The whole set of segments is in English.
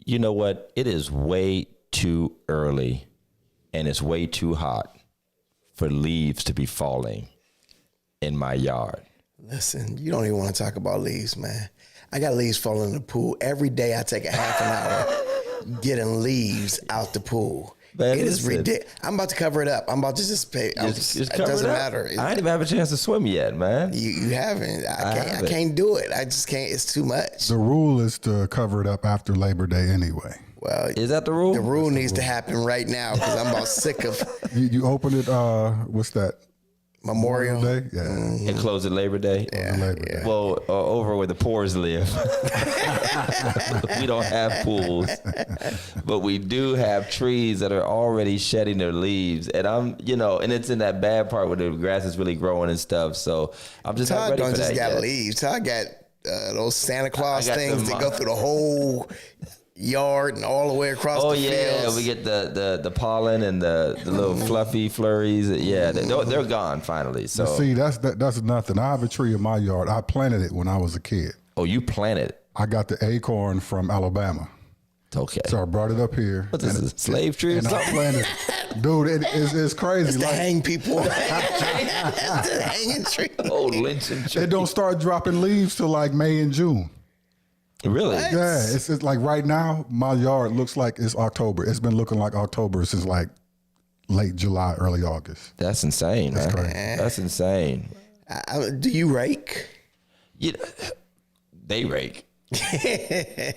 You know what? It is way too early and it's way too hot for leaves to be falling in my yard. Listen, you don't even want to talk about leaves, man. I got leaves falling in the pool. Every day I take a half an hour getting leaves out the pool. Man, it is ridiculous. I'm about to cover it up. I'm about to just pay. Just it doesn't matter. I ain't even have a chance to swim yet, man. You haven't. I can't do it. I just can't. It's too much. The rule is to cover it up after Labor Day anyway. Well, is that the rule? The rule needs to happen right now because I'm about sick of. You open it. What's that? Memorial Day, yeah, and close at Labor Day. Yeah, Labor Day. Well, over where the poors live, we don't have pools, but we do have trees that are already shedding their leaves, and and it's in that bad part where the grass is really growing and stuff. So I'm just not ready for that. Todd don't just got yet. Leaves. Todd got those Santa Claus things that go through the whole yard and all the way across the fields. Oh yeah, we get the pollen and the little fluffy flurries. Yeah, they're gone finally. So see, that's nothing. I have a tree in my yard. I planted it when I was a kid. Oh, you planted it? I got the acorn from Alabama. Okay. So I brought it up here. What's this, a slave tree or something? I planted it. Dude, it's crazy. It's to hang people. It's the hanging tree. Oh, lynching tree. It don't start dropping leaves till like May and June. Really? What? Yeah, it's like right now, my yard looks like it's October. It's been looking like October since like late July, early August. That's insane, man. That's insane. Do you rake? They rake.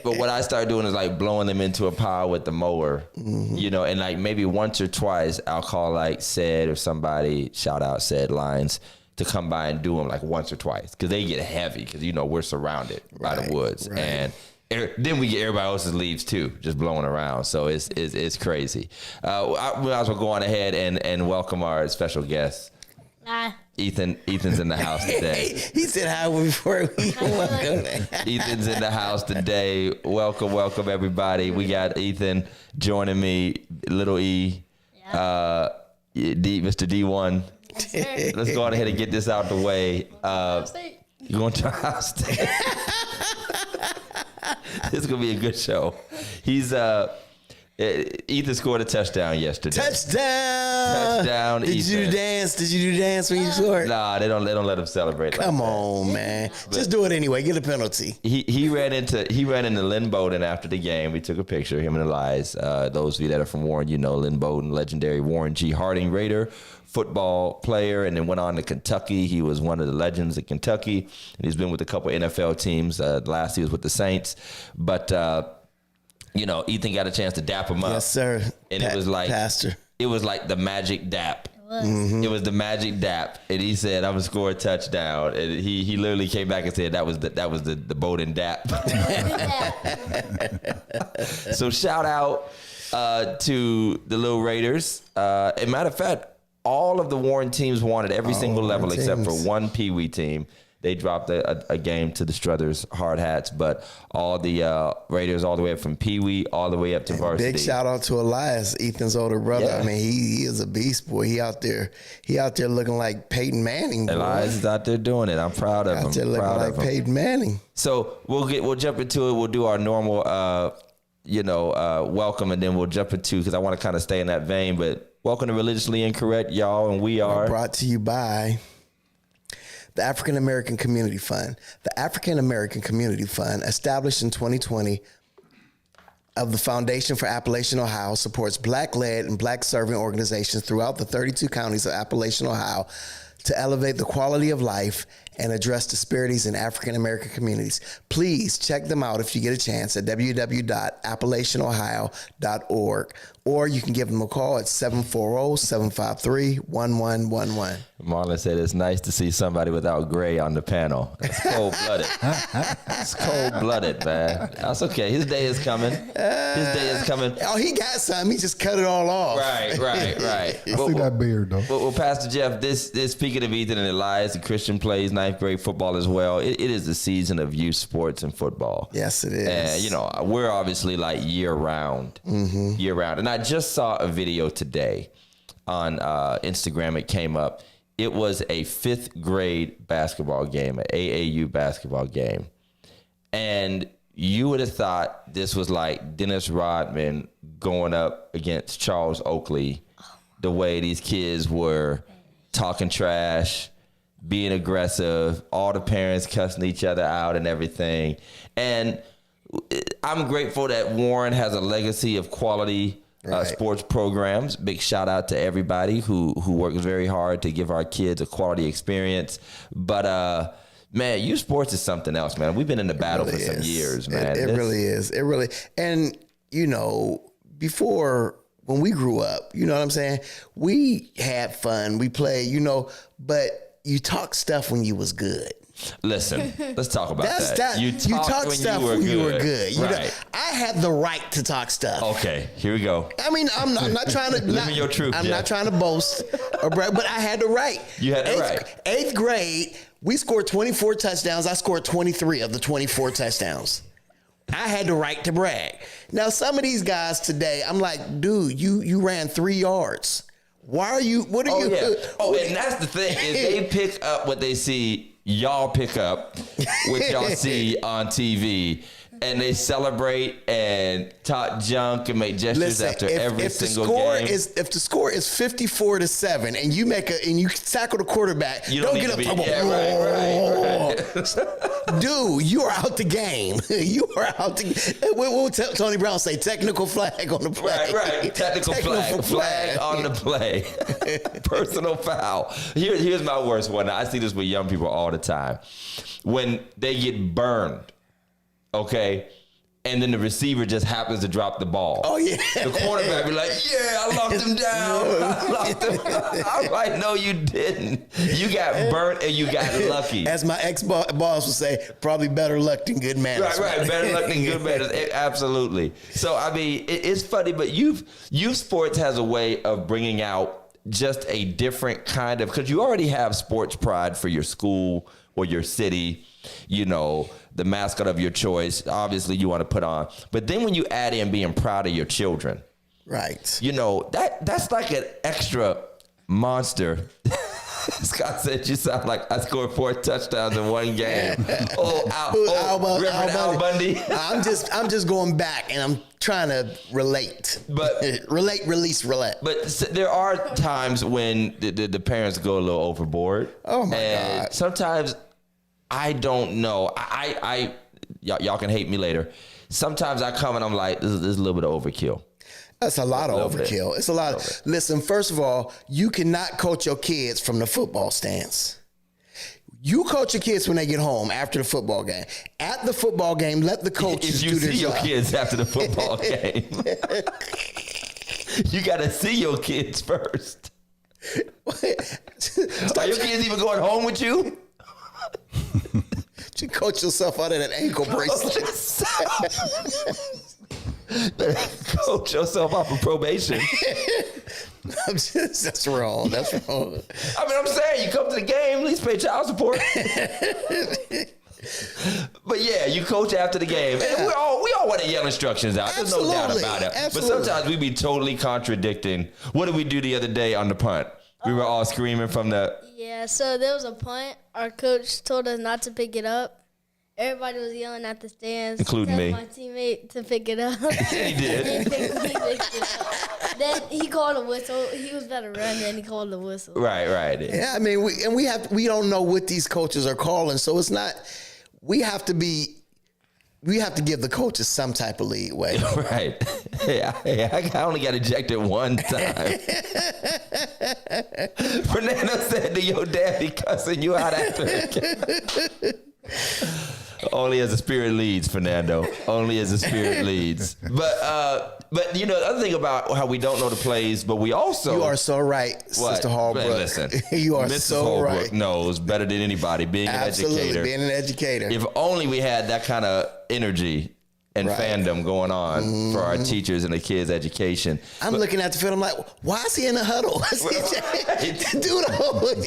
But what I start doing is like blowing them into a pile with the mower, and like maybe once or twice I'll call like Said or somebody, shout out Said Lines, to come by and do them like once or twice because they get heavy because we're surrounded by the woods, and then we get everybody else's leaves too, just blowing around. So it's crazy. I might as well go on ahead and welcome our special guest. Ethan's in the house today. He said hi before we welcome. Ethan's in the house today. Welcome everybody. We got Ethan joining me, little E, Mr. D1. Let's go on ahead and get this out the way. You going to Ohio State? This is gonna be a good show. Ethan scored a touchdown yesterday. Touchdown! Did you do dance? Did you do dance when you scored? Nah, they don't let him celebrate. Come on, man. Just do it anyway. Get a penalty. He ran into Lynn Bowden after the game. We took a picture of him and Elias. Those of you that are from Warren, Lynn Bowden, legendary Warren G. Harding Raider football player, and then went on to Kentucky. He was one of the legends at Kentucky, and he's been with a couple NFL teams. Last he was with the Saints, but. Ethan got a chance to dap him up. Yes, sir. And it was like Pastor. It was like the magic dap. It was the magic dap, and he said, "I'm gonna score a touchdown." And he literally came back and said that was the Bowden dap. So shout out to the little Raiders. As a matter of fact, all of the Warren teams won at every single level except for one Pee Wee team. They dropped a game to the Struthers Hard Hats, but all the Raiders all the way up from Pee Wee all the way up to varsity. Big shout out to Elias, Ethan's older brother. Yeah. I mean, he is a beast, boy. He out there looking like Peyton Manning. Boy. Elias is out there doing it. I'm proud of him. Out there looking like Peyton Manning. So we'll jump into it. We'll do our normal welcome, and then we'll jump into, because I want to kind of stay in that vein. But welcome to Religiously Incorrect, y'all, and we are brought to you by the African American Community Fund. The African American Community Fund, established in 2020 of the Foundation for Appalachian Ohio, supports Black-led and Black-serving organizations throughout the 32 counties of Appalachian Ohio to elevate the quality of life and address disparities in African American communities. Please check them out if you get a chance at www.appalachianohio.org, or you can give them a call at 740-753-1111. Marlon said it's nice to see somebody without gray on the panel. It's cold-blooded. It's cold-blooded, man. That's okay. His day is coming. Oh, he got some. He just cut it all off. Right. I see that beard, though. Well, Pastor Jeff, this speaking of Ethan and Elias, the Christian plays ninth grade football as well. It is the season of youth sports and football. Yes, it is. And, we're obviously like year-round. Year-round. And I just saw a video today on Instagram. It came up. It was a 5th grade basketball game, an AAU basketball game. And, you would have thought this was like Dennis Rodman going up against Charles Oakley, the way these kids were talking trash, being aggressive, all the parents cussing each other out and everything. And I'm grateful that Warren has a legacy of quality sports programs. Big shout out to everybody who works very hard to give our kids a quality experience. But man, youth sports is something else, man. We've been in the battle for some years, man. It really is. It really, and you know, before when we grew up, you know what I'm saying? We had fun, we played, you know, but you talk stuff when you was good. Listen, let's talk about that. You talk stuff when you were good. You right. know, I had the right to talk stuff. Okay, here we go. I mean, I'm not trying to living your truth. I'm not trying to boast or brag, but I had the right. You had the right. 8th grade, we scored 24 touchdowns. I scored 23 of the 24 touchdowns. I had the right to brag. Now, some of these guys today, I'm like, dude, you ran 3 yards. Why are you? What are you? Yeah. Oh, and that's the thing is they pick up what they see. Y'all pick up what y'all see on TV, and they celebrate and talk junk and make gestures after every single game. If the score is 54-7, and you you tackle the quarterback, you don't get up. Right. Dude, you are out the game. You are out the. What will Tony Brown say? Technical flag on the play. Right. Technical flag on the play. Personal foul. Here's my worst one. I see this with young people all the time. When they get burned, okay, and then the receiver just happens to drop the ball. Oh, yeah. The quarterback be like, yeah, I locked him down. I locked him. I'm like, no, you didn't. You got burnt and you got lucky. As my ex-boss would say, probably better luck than good manners. Right. Better luck than good manners. Absolutely. So, I mean, it's funny, but youth sports has a way of bringing out just a different kind of, because you already have sports pride for your school or your city, you know, the mascot of your choice, obviously you want to put on. But then when you add in being proud of your children, right? You know, that's like an extra monster. Scott said, you sound like I scored 4 touchdowns in one game. Al Bundy. I'm just going back and I'm trying to relate. But relate, release, relate. But there are times when the parents go a little overboard. Oh my God. Sometimes I don't know. Y'all can hate me later. Sometimes I come and I'm like, this is a little bit of overkill. That's a lot of overkill. It's a lot. Listen, first of all, you cannot coach your kids from the football stands. You coach your kids when they get home after the football game. At the football game, let the coaches do their job. You see your kids after the football game. You got to see your kids first. Are your kids even going home with you? You coach yourself out of that ankle bracelet. Coach yourself off of probation. That's wrong. That's wrong. I mean, I'm saying you come to the game, at least pay child support. But yeah, you coach after the game. And we all want to yell instructions out. There's no doubt about it. Absolutely. But sometimes we be totally contradicting. What did we do the other day on the punt? We were all screaming from the... Yeah, so there was a punt. Our coach told us not to pick it up. Everybody was yelling at the stands. Including me. My teammate to pick it up. He did. He picked it up. Then he called a whistle. He was better run, then he called the whistle. Right. Yeah, I mean, we don't know what these coaches are calling, so it's not. We have to give the coaches some type of leeway. Right. I only got ejected one time. Fernando said to your dad, he cussing you out after it. Only as the spirit leads, Fernando. Only as the spirit leads. But you know, the other thing about how we don't know the plays, but we also... You are so right, what? Sister Hallbrook. Man, listen, you are Mrs. so Hallbrook right. knows better than anybody being Absolutely, an educator. being an educator. If only we had that kind of energy and fandom going on for our teachers and the kids' education. I'm looking at the field. I'm like, why is he in the huddle? Dude,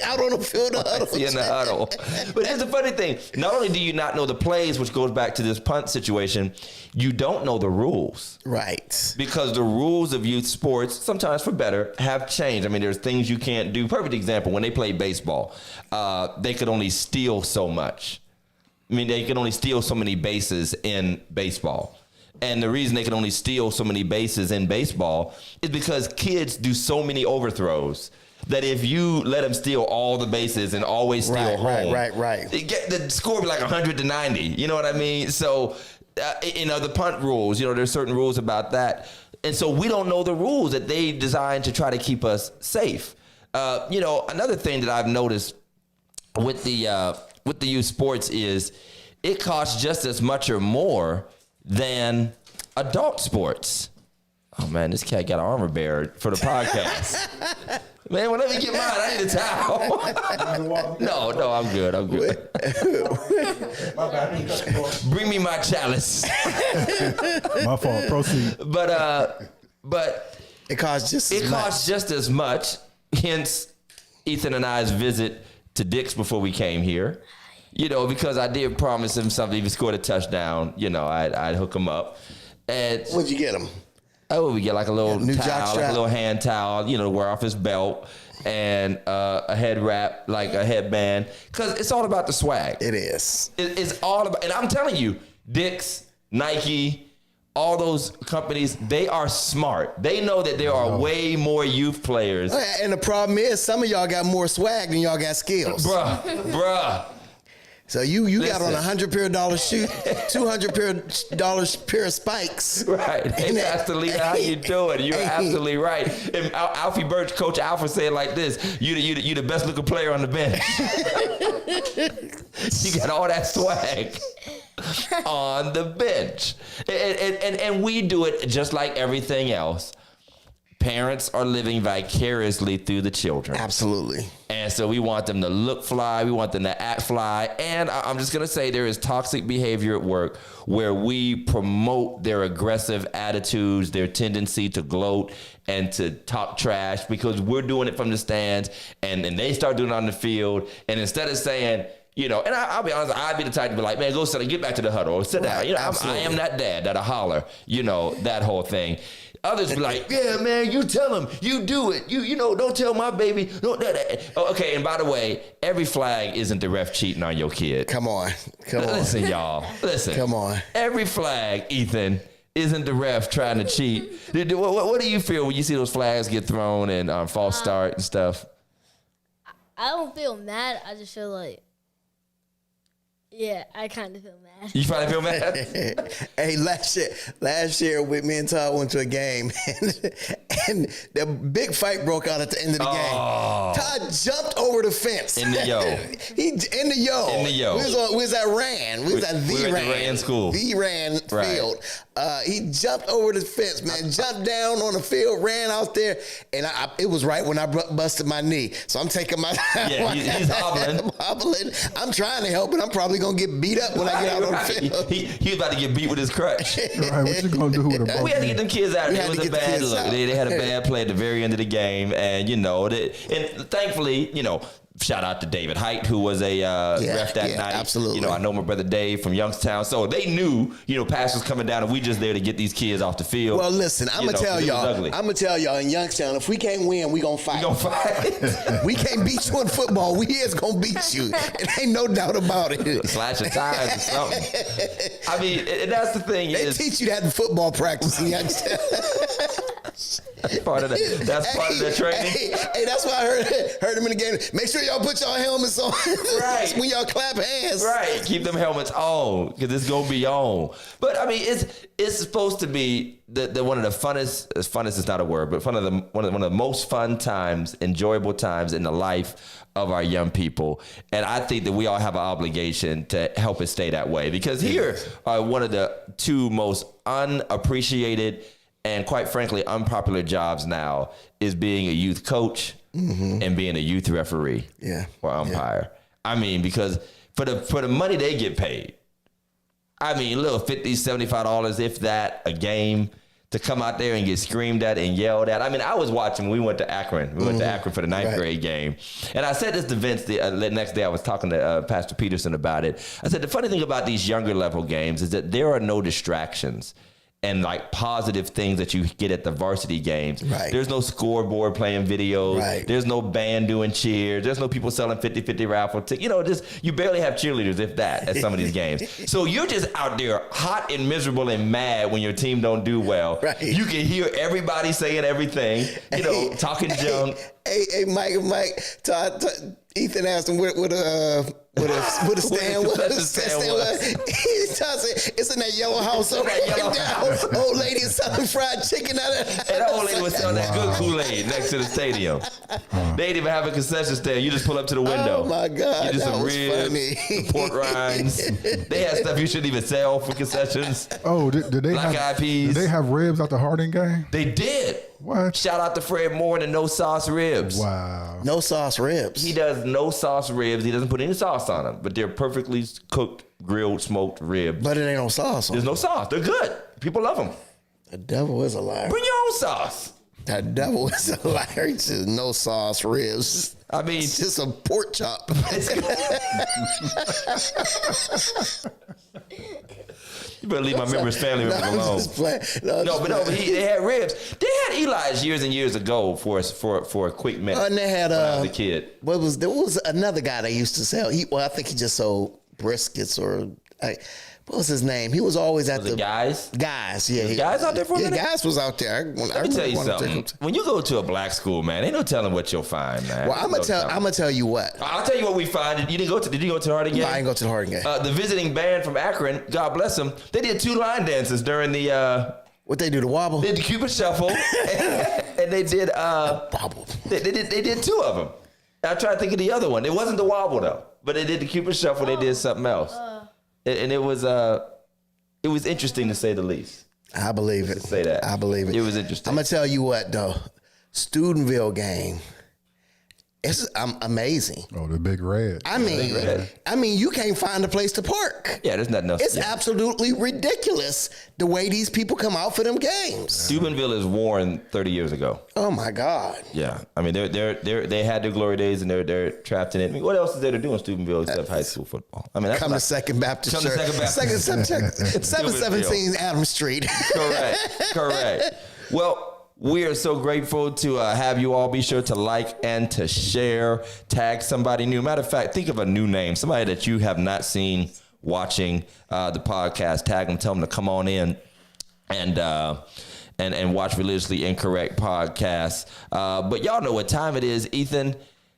out on the field, the huddle. Why is he in the huddle? But here's the funny thing. Not only do you not know the plays, which goes back to this punt situation, you don't know the rules. Right. Because the rules of youth sports, sometimes for better, have changed. I mean, there's things you can't do. Perfect example, when they play baseball, they could only steal so much. I mean, they can only steal so many bases in baseball. And the reason they can only steal so many bases in baseball is because kids do so many overthrows that if you let them steal all the bases and always steal home, the score will be like 100-90. You know what I mean? So, the punt rules, there's certain rules about that. And so we don't know the rules that they designed to try to keep us safe. Another thing that I've noticed with the youth sports is it costs just as much or more than adult sports. Oh man, this cat got an armor bearer for the podcast. Man, well, let me get mine. I need a towel. No, I'm good. Bring me my chalice. My fault. Proceed. But it costs just as much. Hence, Ethan and I's visit to Dick's before we came here. Because I did promise him something. If he scored a touchdown, I'd hook him up. And what'd you get him? Oh, we get like a little towel, like a little hand towel, to wear off his belt, and a head wrap, like a headband. Because it's all about the swag. It is. It's all about, and I'm telling you, Dick's, Nike, all those companies, they are smart. They know that there are way more youth players. And the problem is, some of y'all got more swag than y'all got skills. Bruh. So you got on $100 pair of shoes, $200 pair of spikes. Right. Hey, Pastor Lee, how you doing? You're absolutely right. And Alfie Birch, Coach Alfred said like this, you the best looking player on the bench. You got all that swag on the bench. And we do it just like everything else. Parents are living vicariously through the children. Absolutely. And so we want them to look fly. We want them to act fly. And I'm just going to say there is toxic behavior at work where we promote their aggressive attitudes, their tendency to gloat and to talk trash because we're doing it from the stands and they start doing it on the field. And instead of saying, and I'll be honest, I'd be the type to be like, man, go sit and get back to the huddle or sit down. I am that dad that'll holler, that whole thing. Others be like, yeah, man, you tell him, you do it. Don't tell my baby. Okay, and by the way, every flag isn't the ref cheating on your kid. Come on. Listen, y'all. Listen. Come on. Every flag, Ethan, isn't the ref trying to cheat. What do you feel when you see those flags get thrown and false start and stuff? I don't feel mad. I just feel like, yeah, I kind of feel mad. You finally feel mad? Hey, last year, with me and Todd went to a game, and the big fight broke out at the end of the game. Todd jumped over the fence. In the yo. In the yo. We was at Rand. We was at the Rand school. The Rand field. He jumped over the fence, man. Jumped down on the field, ran out there, and it was right when I busted my knee. So I'm taking my he's hobbling. I'm hobbling. I'm trying to help, but I'm probably gonna get beat up when I get out on the field. He was about to get beat with his crutch. Right, what you gonna do with a broken? We had to get them kids out. It was a bad look. They had a bad play at the very end of the game, and and thankfully, shout out to David Height, who was a ref that night. Absolutely. I know my brother Dave from Youngstown. So they knew, Pass was coming down and we just there to get these kids off the field. Well, listen, I'm going to tell y'all in Youngstown, if we can't win, we going to fight. We can't beat you in football. We is going to beat you. It ain't no doubt about it. Slash of tires or something. I mean, and that's the thing. They teach you that in football practice in Youngstown. That's part of the training. Hey, that's why I heard him in the game. Make sure y'all put y'all helmets on. Right. When y'all clap hands. Right. Keep them helmets on because it's gonna be on. But I mean, it's supposed to be the one of the funnest. Funnest is not a word, but one of the most fun times, enjoyable times in the life of our young people. And I think that we all have an obligation to help it stay that way because here are one of the two most unappreciated and quite frankly, unpopular jobs now is being a youth coach and being a youth referee or umpire. Yeah. I mean, because for the money they get paid, I mean, a little $50, $75, if that, a game to come out there and get screamed at and yelled at. I mean, I was watching, we went to Akron. We went to Akron for the ninth grade game. And I said this to Vince the next day. I was talking to Pastor Peterson about it. I said, the funny thing about these younger level games is that there are no distractions. and like positive things that you get at the varsity games. Right. There's no scoreboard playing videos. Right. There's no band doing cheers. There's no people selling 50-50 raffle tickets. You know, just you barely have cheerleaders, if that, at some of these games. So you're just out there hot and miserable and mad when your team don't do well. Right. You can hear everybody saying everything, you know, talking junk. Hey, Mike, Todd, Ethan asked him what a stand was. Todd said, it's in that yellow house over there. Old lady is selling fried chicken out of it. And that old lady was selling that good Kool-Aid next to the stadium. They didn't even have a concession stand. You just pull up to the window. Oh my God, you just that some was ribs, funny. some pork rinds. They had stuff you shouldn't even sell for concessions. Oh, did they Black eyed peas. Did they have ribs at the Harding game? They did. What? Shout out to Fred Moore and the no sauce ribs. Wow. No sauce ribs. He does no sauce ribs. He doesn't put any sauce on them, but they're perfectly cooked, grilled, smoked ribs. But it ain't no sauce on There's it. no sauce. They're good. People love them. The devil is a liar. Bring your own sauce. The devil is a liar. He says no sauce ribs. I mean, It's just a pork chop. you better leave my members' family members I'm alone. just playing. But they had ribs. They had Eli's years and years ago for a quick minute. And they had when I was a kid. there was another guy that used to sell. I think he just sold briskets what was his name? He was always at the Guys. Guys, yeah. Guys out there for a minute? Guys was out there. Let me tell you something. When you go to a black school, man, ain't no telling what you'll find, man. Well, I'm gonna tell you what. I'll tell you what we find. Did you go to the Harding game? No, I ain't go to the Harding game. The visiting band from Akron, God bless them, they did 2 line dances during the. What they do, the wobble? They did the Cupid Shuffle, and they did. Wobble. They did 2 of them. I tried to think of the other one. It wasn't the wobble though, but they did the Cupid Shuffle. They did something else, and it was interesting to say the least. I believe it. Say that. I believe it. It was interesting. I'm gonna tell you what though, Steubenville game. It's amazing. Oh, the Big Red. I mean, you can't find a place to park. Yeah, there's nothing else. It's absolutely ridiculous the way these people come out for them games. Steubenville is worn 30 years ago. Oh my God. Yeah, I mean they had their glory days and they're trapped in it. I mean, what else is there to do in Steubenville except high school football? I mean, that's Come to Second Baptist Come to Church. Second Baptist. 717 Adams Street. Correct. Well, we are so grateful to have you all. Be sure to like and to share. Tag somebody new. Matter of fact, think of a new name. Somebody that you have not seen watching the podcast. Tag them. Tell them to come on in and watch Religiously Incorrect podcast. But y'all know what time it is. Ethan,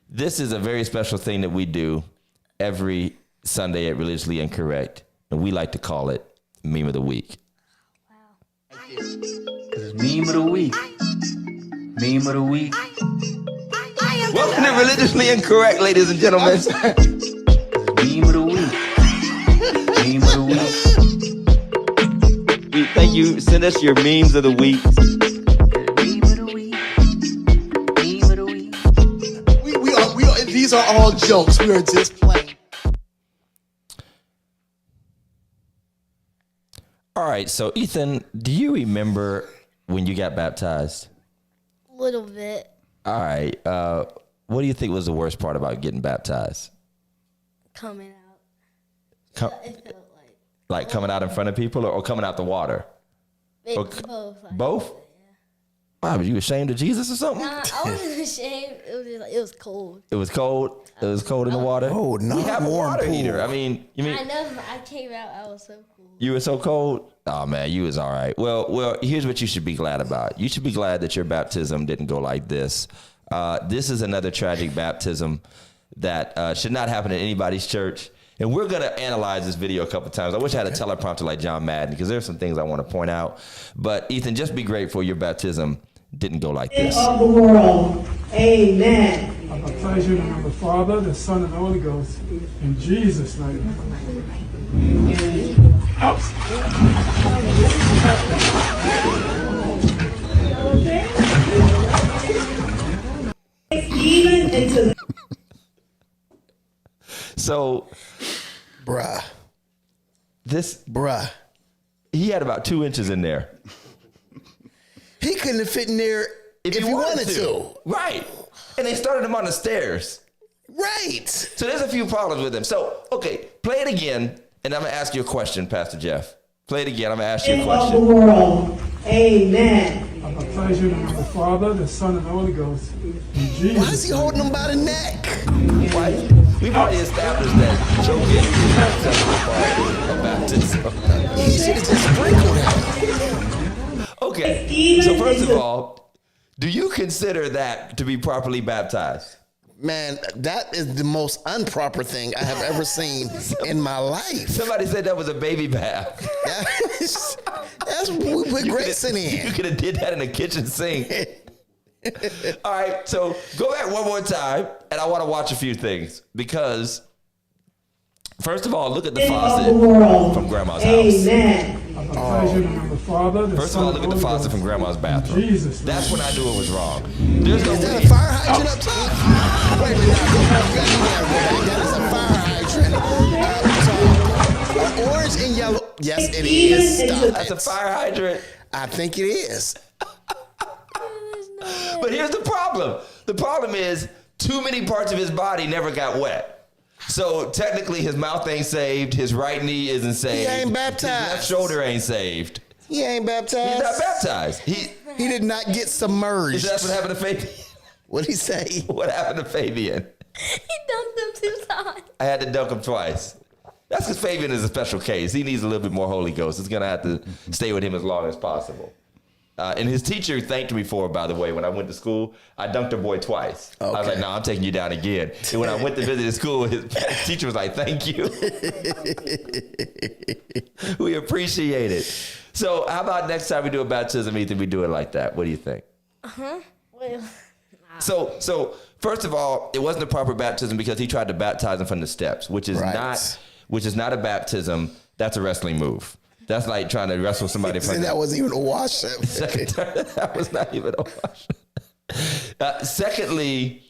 this is a very special thing that we do every Sunday at Religiously Incorrect. And we like to call it Meme of the Week. Meme of the week. Meme of the week. Welcome to Religiously Incorrect, ladies and gentlemen. Meme of the week. Meme of the week. Thank you. Send us your memes of the week. Meme of the week. Meme of the week. We are. These are all jokes. We are just playing. All right. So, Ethan, do you remember when you got baptized? A little bit. All right. What do you think was the worst part about getting baptized? Coming out. It felt Like coming out in front of people or coming out the water? maybe Okay. both. Like, Both? Why, were you ashamed of Jesus or something? Nah, I wasn't ashamed. It was just like, it was cold. It was cold. It was cold in the water. Oh, not we have a warm water pool. heater. I mean, you mean I know. I came out. I was so cool. you were so cold? Oh man, you was all right. Well, here's what you should be glad about. You should be glad that your baptism didn't go like this. This is another tragic baptism that should not happen in anybody's church. And we're going to analyze this video a couple times. I wish I had a teleprompter like John Madden because there's some things I want to point out. But Ethan, just be grateful your baptism didn't go like this. Of the world. Amen. I baptize you in the name of the Father, the Son, and the Holy Ghost. In Jesus' name. Even into the So, Bruh. this, Bruh. he had about 2 inches in there. He couldn't have fit in there if he wanted to. Right. And they started him on the stairs. Right. So there's a few problems with him. So, okay, play it again, and I'm going to ask you a question, Pastor Jeff. Play it again. I'm going to ask you a Of the question. world. Amen. I baptize you in the name of the Father, the Son, and the Holy Ghost. In Jesus' Why is he holding him by the neck? Why? We've already established that choking is an acceptable part of baptism. He should have just sprinkled him. Okay. So first of all, do you consider that to be properly baptized? Man, that is the most improper thing I have ever seen in my life. Somebody said that was a baby bath. That's what we put Grayson You in. could have did that in the kitchen sink. All right, so go back one more time, and I want to watch a few things because, first of all, look at the Of the faucet world. from Grandma's house. Amen. I baptize you in the name of the Father, the First of Son, all, and look the at the Holy faucet from Ghost. Grandma's In bathroom. Jesus' name. That's when I knew it was wrong. There's no Is that way. a fire hydrant up top? Wait a minute. Go back. That is a fire hydrant. Orange and yellow. Yes, it is. Stop That's a it. fire hydrant. I think it is. But here's the problem. The problem is too many parts of his body never got wet. So technically his mouth ain't saved. His right knee isn't saved. He ain't His left baptized. shoulder ain't saved. He ain't baptized. He's not baptized. He did not get submerged. That's what happened to Fabian. What'd he say? What happened to Fabian? He dunked him 2 times. I had to dunk him twice. That's because Fabian is a special case. He needs a little bit more Holy Ghost. It's going to have to stay with him as long as possible. And his teacher thanked me for it, by the way. When I went to school, I dunked a boy twice. I was like, no, I'm taking you down again. And when I went to visit his school, his teacher was like, thank you. We appreciate it. So how about next time we do a baptism, Ethan, we do it like that? What do you think? Wait. So first of all, it wasn't a proper baptism because he tried to baptize him from the steps, which is Right. not a baptism. That's a wrestling move. That's like trying to wrestle somebody from And that wasn't even a wash up. that was not even a wash. Secondly,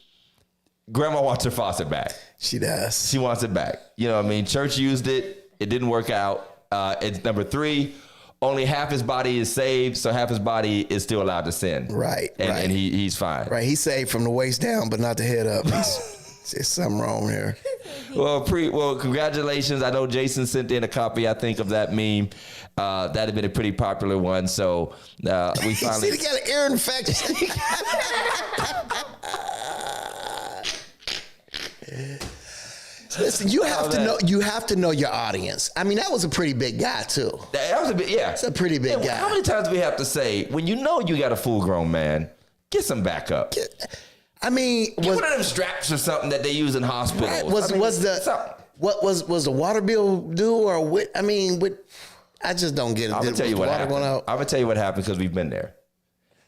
Grandma wants her faucet back. She does. She wants it back. You know what I mean? Church used it. It didn't work out. It's number 3. Only half his body is saved, so half his body is still allowed to sin. Right, And, right. and he's fine. Right. He's saved from the waist down, but not the head up. There's something wrong here. Well, congratulations. I know Jason sent in a copy, I think, of that meme. That had been a pretty popular one. So we finally. See, he got an ear infection. Listen, you have to know. You have to know your audience. I mean, that was a pretty big guy too. That was a bit, yeah. It's a pretty big guy. How many times do we have to say, when you know you got a full grown man, get some backup? I mean, Get one of them straps or something that they use in hospitals. right, was the water bill due or what? I mean, I just don't get it. I'm gonna tell you what happened. Going I'm out? gonna tell you what happened because we've been there.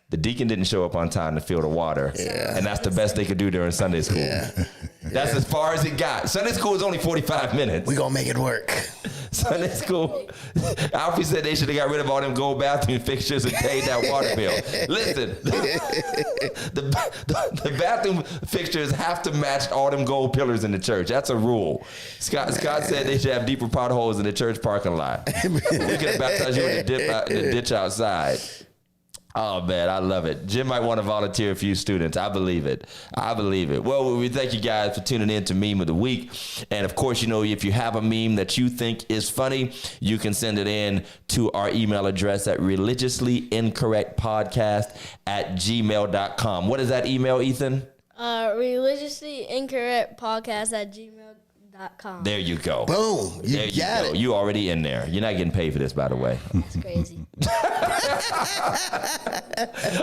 The deacon didn't show up on time to fill the water, and that's the best they could do during Sunday school. Yeah. That's as far as it got. Sunday school is only 45 minutes. We gonna make it work. Sunday school. Alfie said they should have got rid of all them gold bathroom fixtures and paid that water bill. Listen, the bathroom fixtures have to match all them gold pillars in the church. That's a rule. Scott said they should have deeper potholes in the church parking lot. We could have baptized you in the ditch outside. Oh, man, I love it. Jim might want to volunteer a few students. I believe it. Well, we thank you guys for tuning in to Meme of the Week. And, of course, if you have a meme that you think is funny, you can send it in to our email address at religiouslyincorrectpodcast@gmail.com. What is that email, Ethan? Religiouslyincorrectpodcast@gmail.com. There you go. Boom. You got it. You already in there. You're not getting paid for this, by the way. It's crazy.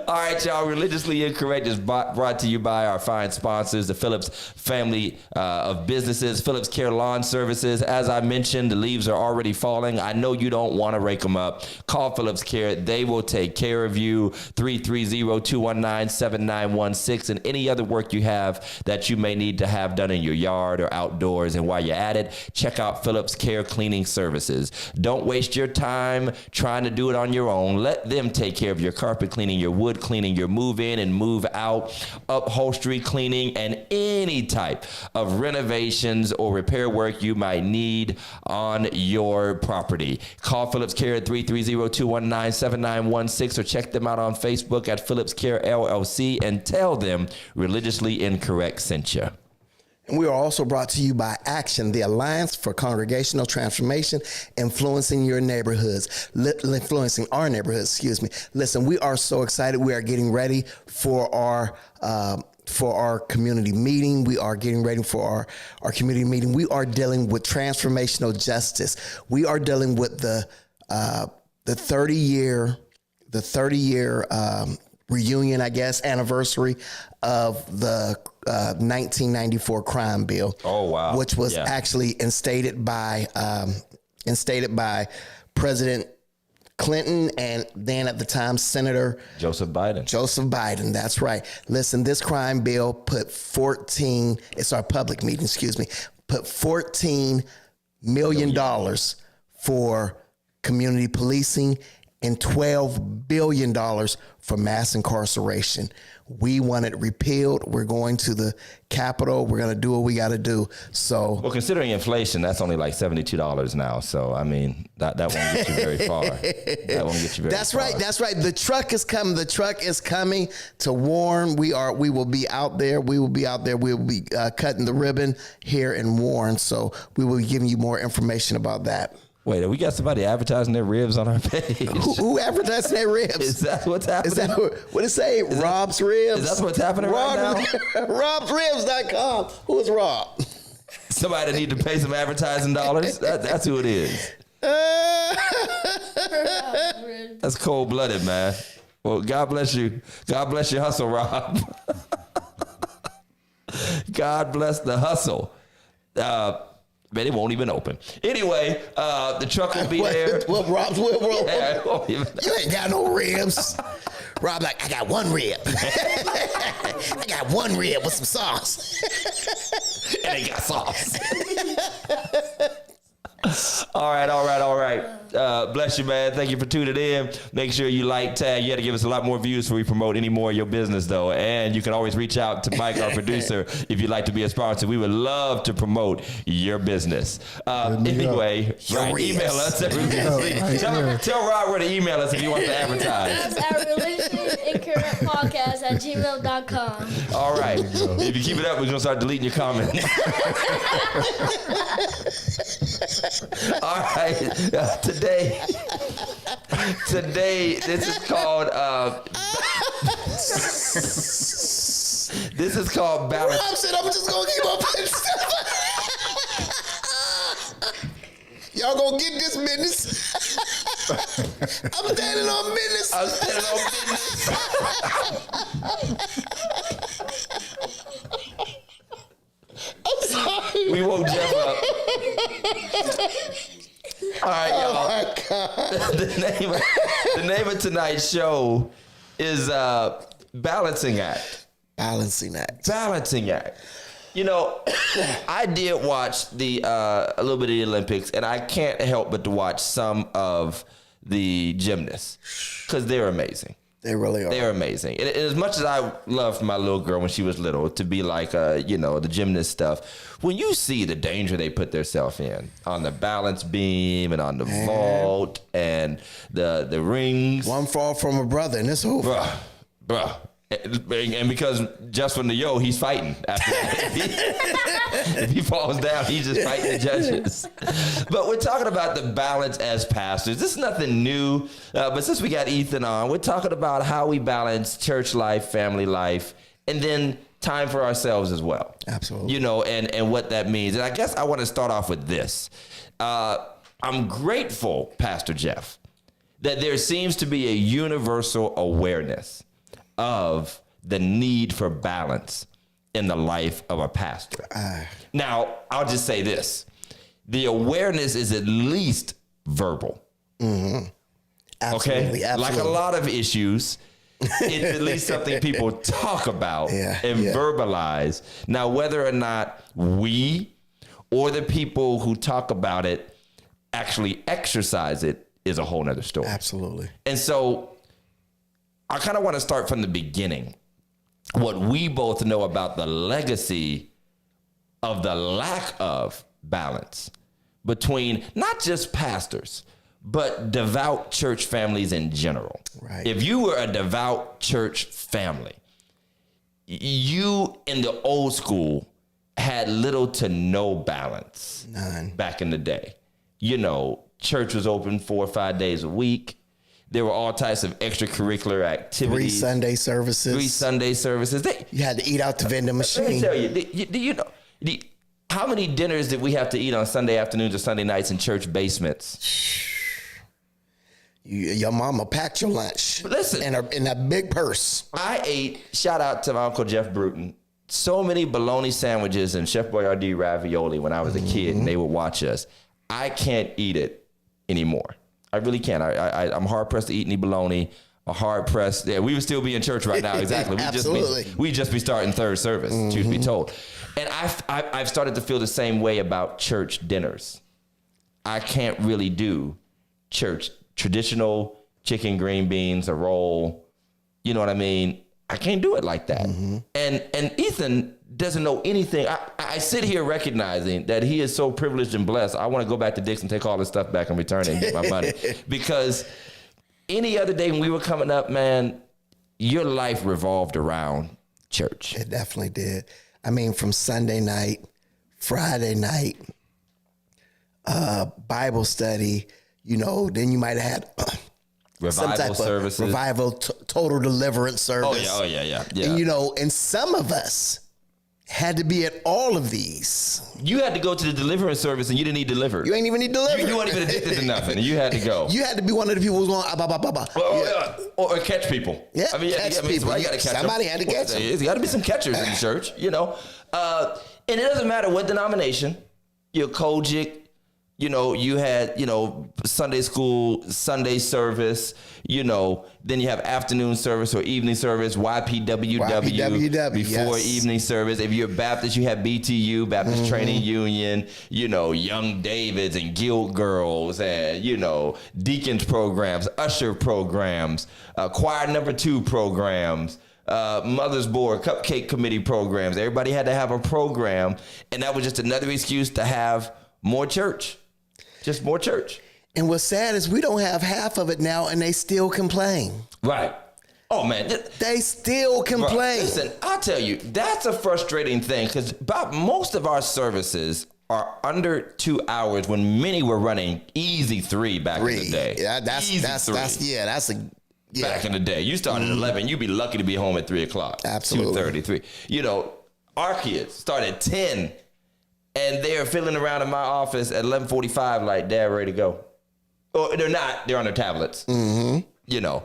All right, y'all. Religiously Incorrect is brought to you by our fine sponsors, the Phillips family of businesses, Phillips Care Lawn Services. As I mentioned, the leaves are already falling. I know you don't want to rake them up. Call Phillips Care. They will take care of you. 330-219-7916. And any other work you have that you may need to have done in your yard or outdoors. And while you're at it, check out Phillips Care Cleaning Services. Don't waste your time trying to do it on your own. Let them take care of your carpet cleaning, your wood cleaning, your move in and move out, upholstery cleaning, and any type of renovations or repair work you might need on your property. Call Phillips Care at 330-219-7916 or check them out on Facebook at Phillips Care LLC and tell them Religiously Incorrect sent you. And we are also brought to you by Action, the Alliance for Congregational Transformation, influencing your neighborhoods, influencing our neighborhoods, excuse me. Listen, we are so excited. We are getting ready for our community meeting. We are getting ready for our community meeting. We are dealing with transformational justice. We are dealing with the 30-year reunion, I guess, anniversary of the 1994 crime bill. Oh, wow. Which was actually instated by President Clinton and then at the time Senator Joseph Biden. Joseph Biden, that's right. Listen, this crime bill put it's our public meeting, excuse me, put $14 million for community policing and $12 billion for mass incarceration. We want it repealed. We're going to the Capitol. We're going to do what we got to do. So, well, considering inflation, that's only like $72 now. So, I mean, that won't get you very far. That won't get you very That's far. right. That's right. The truck is coming. The truck is coming to Warren. We will be out there. We will be out there. We will be cutting the ribbon here in Warren. So we will be giving you more information about that. Wait, we got somebody advertising their ribs on our page. Who advertising their ribs? Is that what's happening? Is that what it say? Rob's Ribs? Is that what's happening right now? Rob'sRibs.com. Who is Rob? Somebody need to pay some advertising dollars? That's who it is. That's cold-blooded, man. Well, God bless you. God bless your hustle, Rob. God bless the hustle. Man, it won't even open. Anyway, the truck will be there. Well, Rob's will. Yeah, You ain't got no ribs. Rob like, I got one rib. I got one rib with some sauce. And they got sauce. All right. Bless you, man. Thank you for tuning in. Make sure you like, tag. You got to give us a lot more views before we promote any more of your business, though. And you can always reach out to Mike, our producer, if you'd like to be a sponsor. We would love to promote your business. Anyway, email us. Tell Rob where to email us if you want to advertise. That's at religionincorrectpodcast@gmail.com. All right. If you keep it up, we're going to start deleting your comments. All right. Today, this is called balance. Rob said, I'm just gonna keep on putting stuff. Y'all gonna get this business. I'm standing on business. I'm sorry. We woke Jeff up. All right, y'all. Oh my God. The name of tonight's show is Balancing Act. Balancing act. You know, I did watch a little bit of the Olympics, and I can't help but to watch some of the gymnasts because they're amazing. They really are. They're amazing. And as much as I loved my little girl when she was little to be like, the gymnast stuff, when you see the danger they put themselves in on the balance beam and on the vault and the rings. One fall from a brother and it's over. Bruh. And because just from the he's fighting after that. If he falls down, he's just fighting the judges. But we're talking about the balance as pastors. This is nothing new. But since we got Ethan on, we're talking about how we balance church life, family life, and then time for ourselves as well. Absolutely. And what that means. And I guess I want to start off with this. I'm grateful, Pastor Jeff, that there seems to be a universal awareness of the need for balance in the life of a pastor. Now, I'll just say this. The awareness is at least verbal. Mm-hmm. Okay? Absolutely. Like a lot of issues, it's at least something people talk about and verbalize. Now, whether or not we or the people who talk about it actually exercise it is a whole nother story. Absolutely. And so I kind of want to start from the beginning. What we both know about the legacy of the lack of balance between not just pastors, but devout church families in general. Right. If you were a devout church family, you in the old school had little to no balance. None. Back in the day. You know, church was open 4 or 5 days a week. There were all types of extracurricular activities. 3 Sunday services. You had to eat out the vending machine. Let me tell you, do you know how many dinners did we have to eat on Sunday afternoons or Sunday nights in church basements? Your mama packed your lunch. Listen, in a big purse. I ate, shout out to my Uncle Jeff Bruton, so many bologna sandwiches and Chef Boyardee ravioli when I was a kid and they would watch us. I can't eat it anymore. I really can't. I'm hard pressed to eat any bologna. I'm hard pressed. Yeah, we would still be in church right now. Exactly. Absolutely. We'd just be starting third service, truth be told. And I've started to feel the same way about church dinners. I can't really do church traditional chicken, green beans, a roll. You know what I mean? I can't do it like that. And Ethan doesn't know anything. I sit here recognizing that he is so privileged and blessed. I want to go back to Dick's and take all this stuff back and return it and get my money. Because any other day when we were coming up, man, your life revolved around church. It definitely did. I mean, from Sunday night, Friday night, Bible study, you know, then you might have had revival services. Revival, total deliverance service. Oh, yeah. And, you know, and some of us had to be at all of these. You had to go to the deliverance service and you didn't need delivered. You ain't even need delivered. You weren't even addicted to nothing. You had to go. You had to be one of the people who's going, or catch people. Yeah, I mean, catch people. You gotta catch Somebody them. had to catch them. There's got to be some catchers in the church, you know. And it doesn't matter what denomination. You're Kojic. You know, you had, you know, Sunday school, Sunday service, you know, then you have afternoon service or evening service, YPWW before evening service. If you're Baptist, you have BTU, Baptist Training Union, you know, Young Davids and Guild Girls and, you know, deacons programs, usher programs, choir number 2 programs, Mother's Board, Cupcake Committee programs. Everybody had to have a program, and that was just another excuse to have more church. Just more church. And what's sad is we don't have half of it now, and they still complain. Right. Oh, man. They still complain. Bro, listen, I'll tell you, that's a frustrating thing because about most of our services are under 2 hours when many were running easy 3 back in the day. Yeah, that's back in the day. You started at 11, you'd be lucky to be home at 3 o'clock. Absolutely. 2:33. You know, our kids started at 10. And they're fiddling around in my office at 11:45 like, Dad, ready to go. Or they're not. They're on their tablets. You know.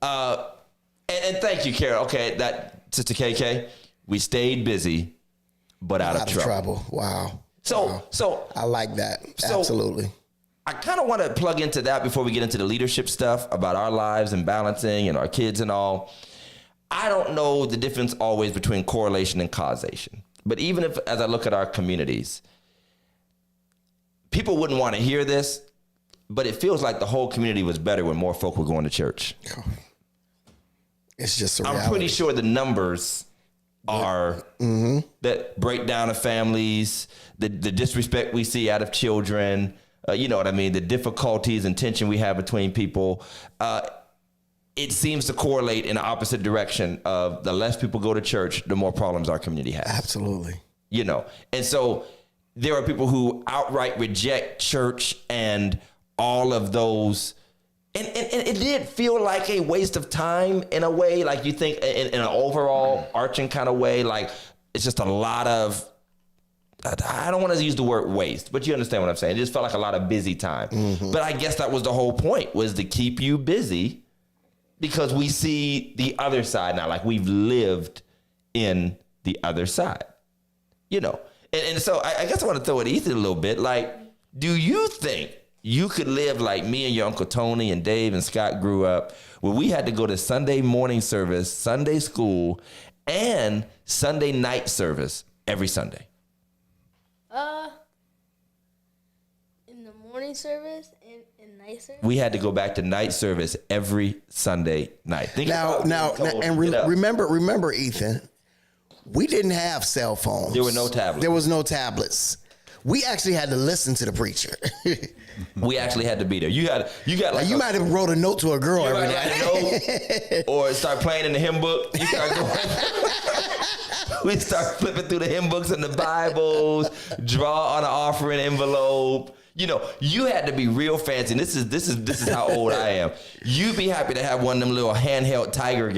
And thank you, Carol. Okay, that Sister KK, we stayed busy, but out of trouble. Wow. So I like that. Absolutely. I kind of want to plug into that before we get into the leadership stuff about our lives and balancing and our kids and all. I don't know the difference always between correlation and causation. But even if, as I look at our communities, people wouldn't want to hear this, but it feels like the whole community was better when more folk were going to church. It's just a reality. I'm pretty sure the numbers are that breakdown of families, the disrespect we see out of children, you know what I mean, the difficulties and tension we have between people. It seems to correlate in the opposite direction of the less people go to church, the more problems our community has. Absolutely. You know, and so there are people who outright reject church and all of those. And it did feel like a waste of time in a way, like you think in an overall arching kind of way, like it's just a lot of, I don't want to use the word waste, but you understand what I'm saying. It just felt like a lot of busy time. But I guess that was the whole point, was to keep you busy. Because we see the other side now, like we've lived in the other side, you know. And so I guess I want to throw at Ethan a little bit. Like, do you think you could live like me and your Uncle Tony and Dave and Scott grew up, where we had to go to Sunday morning service, Sunday school, and Sunday night service every Sunday? In the morning service and night service? We had to go back to night service every Sunday night. Remember, Ethan, we didn't have cell phones. There were no tablets. There was no tablets. We actually had to listen to the preacher. We actually had to be there. You got like you might have wrote a note to a girl every night, or start playing in the hymn book. You start going. We start flipping through the hymn books and the Bibles, draw on an offering envelope. You know, you had to be real fancy. And this is how old I am. You'd be happy to have one of them little handheld Tiger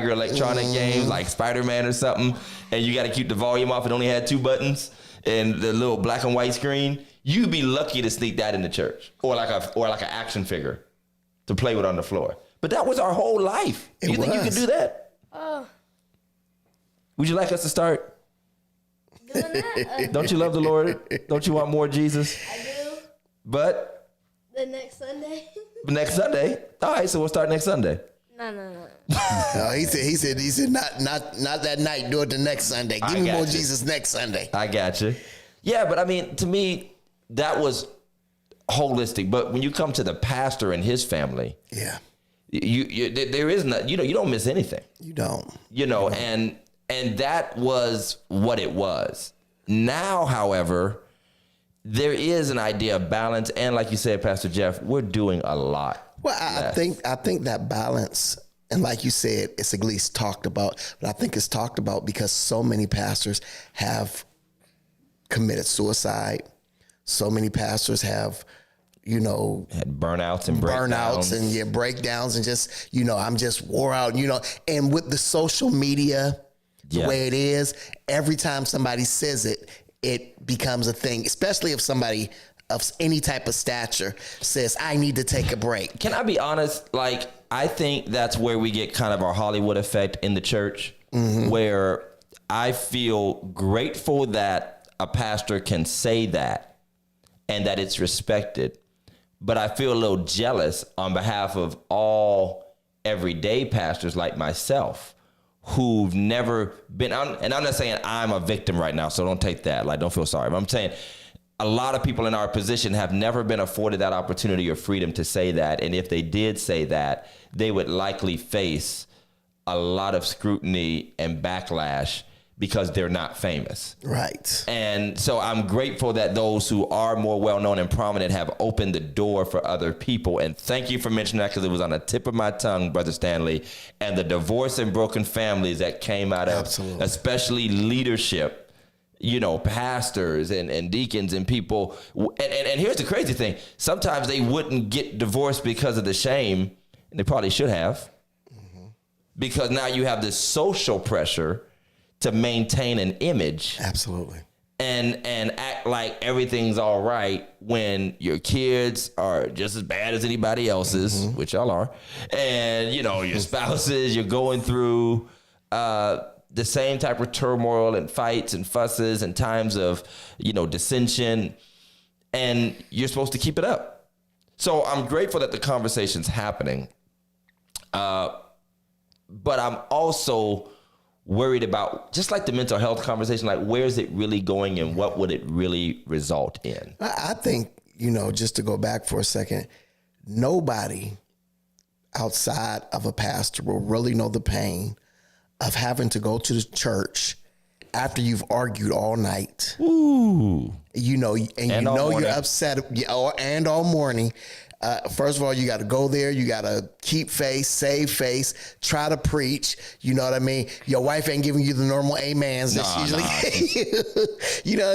electronic games like Spider-Man or something. And you got to keep the volume off. It only had 2 buttons and the little black and white screen. You'd be lucky to sneak that in the church, or like an action figure to play with on the floor. But that was our whole life. You think you could do that? Would you like us to start Doing that? Don't you love the Lord? Don't you want more Jesus? I do. But The next Sunday? next Sunday. All right, so we'll start next Sunday. No. He said not that night. Do it the next Sunday. Give me more Jesus next Sunday. I got you. Yeah, but I mean, to me, that was holistic. But when you come to the pastor and his family, Yeah, you there is not. You don't miss anything. you don't. And that was what it was. Now, however, there is an idea of balance, and like you said, Pastor Jeff, we're doing a lot. Well, I think that balance, and like you said, it's at least talked about. But I think it's talked about because so many pastors have committed suicide. So many pastors have, Had burnouts and breakdowns. Breakdowns and just, I'm just wore out, and with the social media, the way it is, every time somebody says it, it becomes a thing, especially if somebody of any type of stature says, I need to take a break. Can I be honest? Like, I think that's where we get kind of our Hollywood effect in the church, where I feel grateful that a pastor can say that and that it's respected. But I feel a little jealous on behalf of all everyday pastors like myself who've never been, and I'm not saying I'm a victim right now, so don't take that. Like, don't feel sorry. But I'm saying a lot of people in our position have never been afforded that opportunity or freedom to say that. And if they did say that, they would likely face a lot of scrutiny and backlash because they're not famous. Right. And so I'm grateful that those who are more well-known and prominent have opened the door for other people. And thank you for mentioning that, because it was on the tip of my tongue, Brother Stanley, and the divorce and broken families that came out of, especially leadership, pastors and deacons and people. And here's the crazy thing. Sometimes they wouldn't get divorced because of the shame, and they probably should have, because now you have this social pressure to maintain an image. Absolutely. And act like everything's all right when your kids are just as bad as anybody else's, which y'all are. And, your spouses, you're going through the same type of turmoil and fights and fusses and times of, dissension. And you're supposed to keep it up. So I'm grateful that the conversation's happening. But I'm also worried about, just like the mental health conversation, like, where's it really going and what would it really result in? I think, just to go back for a second, nobody outside of a pastor will really know the pain of having to go to the church after you've argued all night. Ooh. You're upset and all morning. First of all, you got to go there. You got to keep face, save face, try to preach. You know what I mean? Your wife ain't giving you the normal amens that she usually,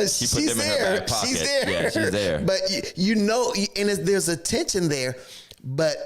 she's there. She's there. Yeah, she's there. But and there's a tension there. But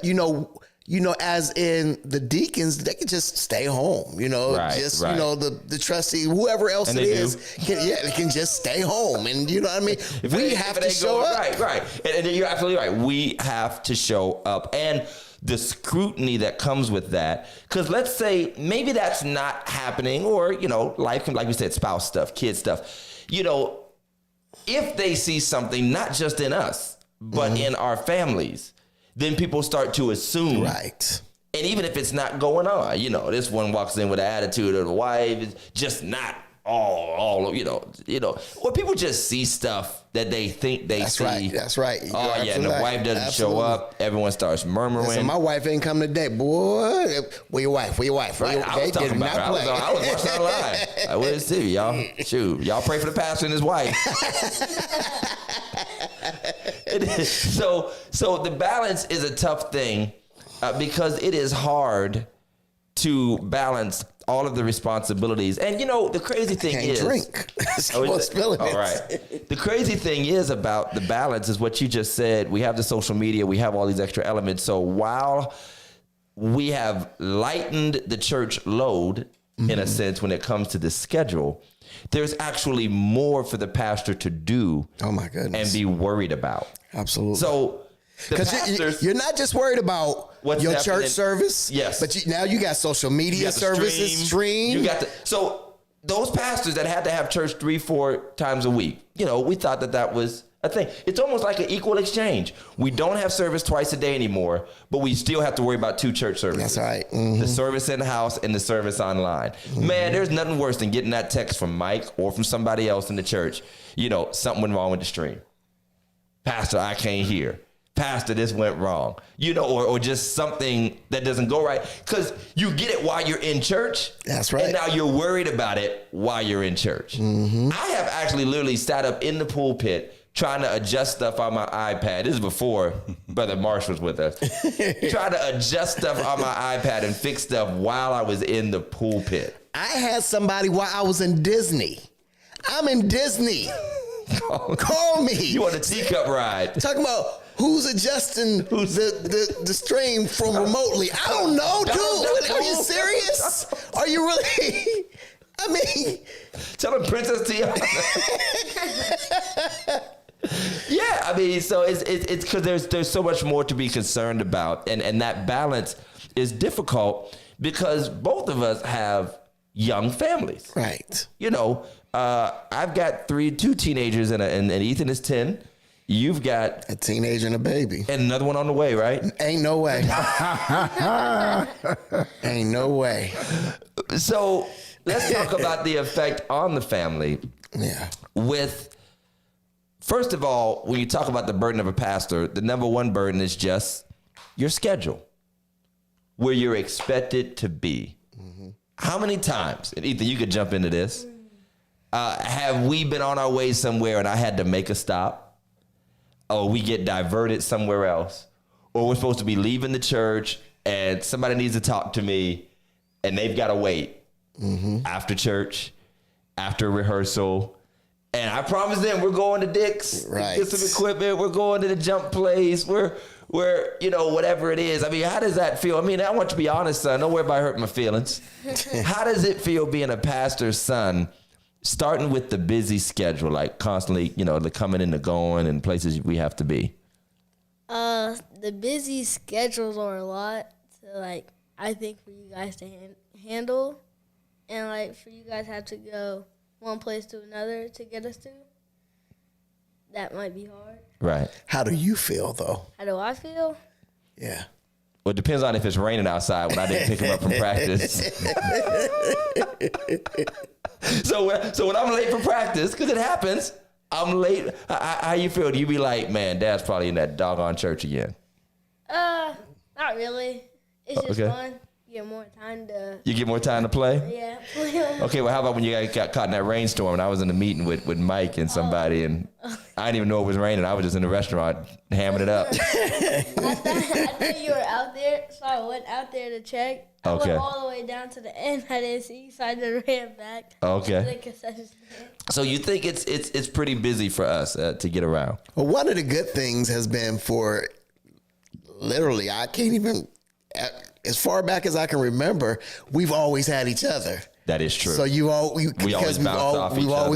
as in the deacons, they can just stay home. The trustee, whoever else and it is, they can just stay home. And you know what I mean? We have to show up. Right. And you're absolutely right. We have to show up. And the scrutiny that comes with that, because let's say maybe that's not happening, or, life can, like we said, spouse stuff, kid stuff. If they see something, not just in us, but in our families, then people start to assume. Right. And even if it's not going on, this one walks in with an attitude of the wife, it's just not all, or people just see stuff that they think they see. That's right. Oh, yeah, and the wife doesn't show up. Everyone starts murmuring. Listen, my wife ain't come today. Boy, where your wife? Right, I was talking about her. I was watching that live. I was too, y'all. Shoot, y'all pray for the pastor and his wife. So the balance is a tough thing because it is hard to balance all of the responsibilities. And you know, the crazy thing Can't is, drink. Oh, is it? Spilling All it. right. The crazy thing is about the balance is what you just said. We have the social media. We have all these extra elements. So while we have lightened the church load in a sense when it comes to the schedule, there's actually more for the pastor to do. Oh my goodness. And be worried about. Absolutely. So because you're not just worried about what's your happening. church service, Yes, but now you got social you media got the services, stream. You got so those pastors that had to have church 3-4 times a week. You know, we thought that was a thing. It's almost like an equal exchange. We don't have service twice a day anymore, but we still have to worry about 2 church services. That's right. Mm-hmm. The service in the house and the service online. Mm-hmm. Man, there's nothing worse than getting that text from Mike or from somebody else in the church. You know, something went wrong with the stream. Pastor, I can't hear. Pastor, this went wrong. You know, or just something that doesn't go right. Because you get it while you're in church. That's right. And now you're worried about it while you're in church. Mm-hmm. I have actually literally sat up in the pulpit trying to adjust stuff on my iPad. This is before Brother Marsh was with us. Trying to adjust stuff on my iPad and fix stuff while I was in the pulpit. I had somebody while I was in Disney. I'm in Disney. Call me. You want a teacup ride. Talking about who's adjusting the stream from remotely. I don't know, dude. Are you serious? Are you really? I mean, tell him Princess Tiana. Yeah, I mean, so it's because there's so much more to be concerned about, and that balance is difficult because both of us have young families. Right. You know, I've got 2 teenagers and Ethan is 10. You've got a teenager and a baby. And another one on the way, right? Ain't no way. Ain't no way. So let's talk about the effect on the family. Yeah. First of all, when you talk about the burden of a pastor, the number one burden is just your schedule, where you're expected to be. Mm-hmm. How many times, and Ethan, you could jump into this, have we been on our way somewhere and I had to make a stop? Or we get diverted somewhere else? Or we're supposed to be leaving the church and somebody needs to talk to me and they've got to wait after church, after rehearsal. And I promised them we're going to Dick's, get some equipment. We're going to the jump place. We're, you know, whatever it is. I mean, how does that feel? I mean, I want to be honest, son. Don't worry about hurting my feelings. How does it feel being a pastor's son, starting with the busy schedule, like constantly, you know, the coming and the going and places we have to be? The busy schedules are a lot to, like, I think for you guys to handle. And, like, for you guys have to go one place to another to get us to. That might be hard. Right. How do you feel, though? How do I feel? Yeah. Well, it depends on if it's raining outside when I didn't pick him up from practice. So when I'm late for practice, because it happens, I'm late. How you feel? Do you be like, man, Dad's probably in that doggone church again? Not really. It's just fun. You get more time to... You get more time to play? Yeah. Okay, well, how about when you guys got caught in that rainstorm and I was in a meeting with Mike and somebody and I didn't even know it was raining. I was just in the restaurant hamming it up. I thought you were out there, so I went out there to check. I went all the way down to the end. I didn't see you, so I just ran back. Okay. So you think it's pretty busy for us to get around? Well, one of the good things has been for literally, I can't even... As far back as I can remember, we've always had each other. That is true. So we've always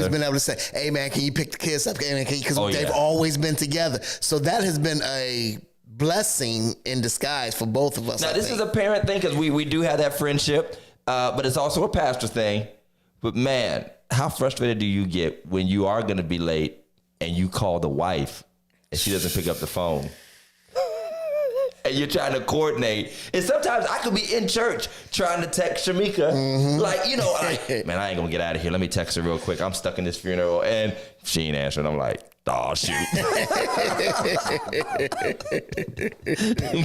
been able to say, "Hey man, can you pick the kids up?" Because they've always been together. So that has been a blessing in disguise for both of us. Now this is a parent thing because we do have that friendship, but it's also a pastor thing. But man, how frustrated do you get when you are going to be late and you call the wife and she doesn't pick up the phone? And you're trying to coordinate. And sometimes I could be in church trying to text Shamika. Like, you know, man, I ain't going to get out of here. Let me text her real quick. I'm stuck in this funeral. And she ain't answering. I'm like, oh, shoot.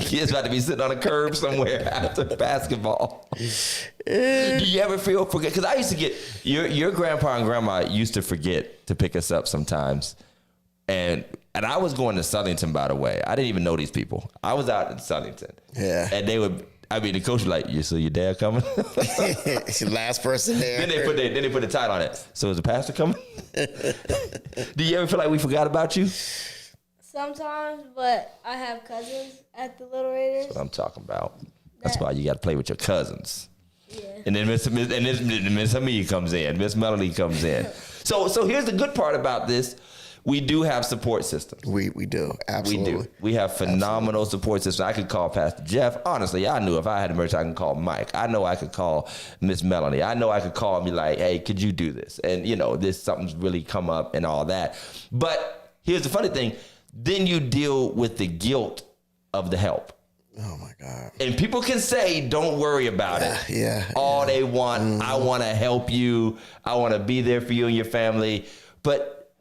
Kids about to be sitting on a curb somewhere after basketball. Do you ever forget? Because I used to get, your grandpa and grandma used to forget to pick us up sometimes. And I was going to Southington, by the way. I didn't even know these people. I was out in Southington. Yeah. And I mean, the coach was like, so your dad coming? Last person there. Then they put the title on it. So is the pastor coming? Do you ever feel like we forgot about you? Sometimes, but I have cousins at the Little Raiders. That's what I'm talking about. That's why you got to play with your cousins. Yeah. And then Miss Hamid comes in. Miss Melody comes in. So here's the good part about this. We do have support systems. We do. Absolutely. We do. We have phenomenal support systems. I could call Pastor Jeff. Honestly, I knew if I had emergency, I can call Mike. I know I could call Miss Melanie. I know I could call and be like, hey, could you do this? And, this something's really come up and all that. But here's the funny thing. Then you deal with the guilt of the help. Oh, my God. And people can say, don't worry about it. Yeah. All they want, I want to help you. I want to be there for you and your family. But,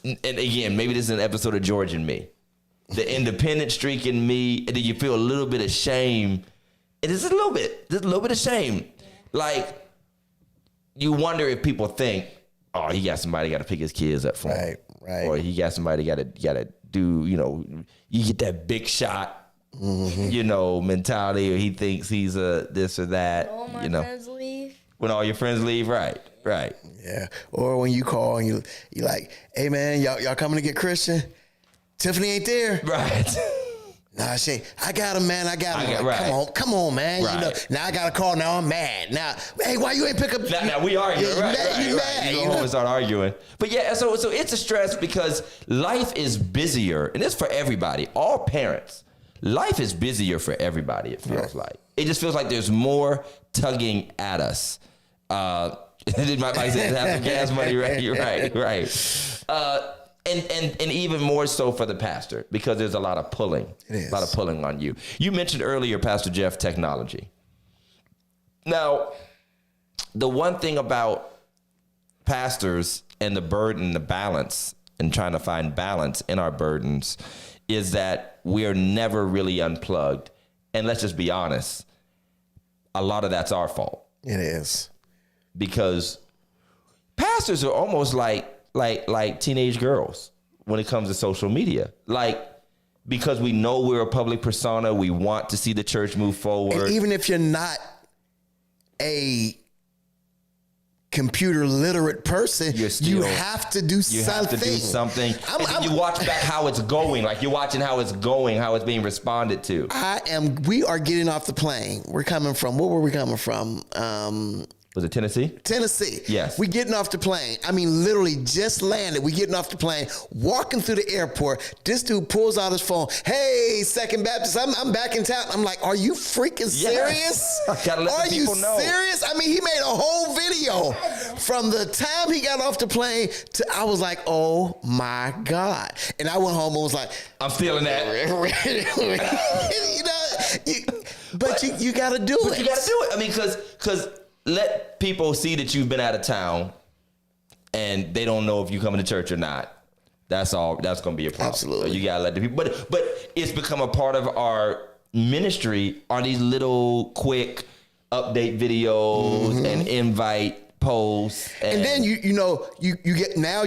and again, maybe this is an episode of George and Me. The independent streak in me, and then you feel a little bit of shame. It is a little bit of shame. Like, you wonder if people think, oh, he got somebody got to pick his kids up for him. Right. Or he got somebody got to do, you get that big shot, mentality, or he thinks he's a this or that. All my friends leave. When all your friends leave, right. Yeah. Or when you call and you like, hey man, y'all coming to get Christian? Tiffany ain't there. Right. Nah, she ain't. I got him, man. I got him. Right. Come on, man. Right. Now I got a call. Now I'm mad. Now, hey, why you ain't pick up? Now we arguing. You Right. mad. You go home and start arguing. But yeah, so it's a stress because life is busier, and it's for everybody. All parents, life is busier for everybody. It feels like it just feels like there's more tugging at us. Mike said have some gas money, right. And even more so for the pastor because there's a lot of pulling. It is. A lot of pulling on you. You mentioned earlier, Pastor Jeff, technology. Now, the one thing about pastors and the burden, the balance, and trying to find balance in our burdens is that we are never really unplugged. And let's just be honest, a lot of that's our fault. It is. Because pastors are almost like teenage girls when it comes to social media. Because we know we're a public persona, we want to see the church move forward. And even if you're not a computer literate person, you have to do something. You have to do something. And you watch back how it's going. Like you're watching how it's going, how it's being responded to. We are getting off the plane. We're coming from, where were we coming from? Was it Tennessee? Tennessee. Yes. We getting off the plane. I mean, literally just landed. We getting off the plane, walking through the airport. This dude pulls out his phone. Hey, Second Baptist, I'm back in town. I'm like, are you freaking serious? I gotta let the people know. Are you serious? I mean, he made a whole video from the time he got off the plane to, I was like, oh my God. And I went home and was like, I'm stealing that. But you got to do it. But you got to do it. I mean, because let people see that you've been out of town and they don't know if you coming to church or not. That's all. That's going to be a problem. Absolutely. So you got to let the people. But it's become a part of our ministry are these little quick update videos and invite posts. And then you get now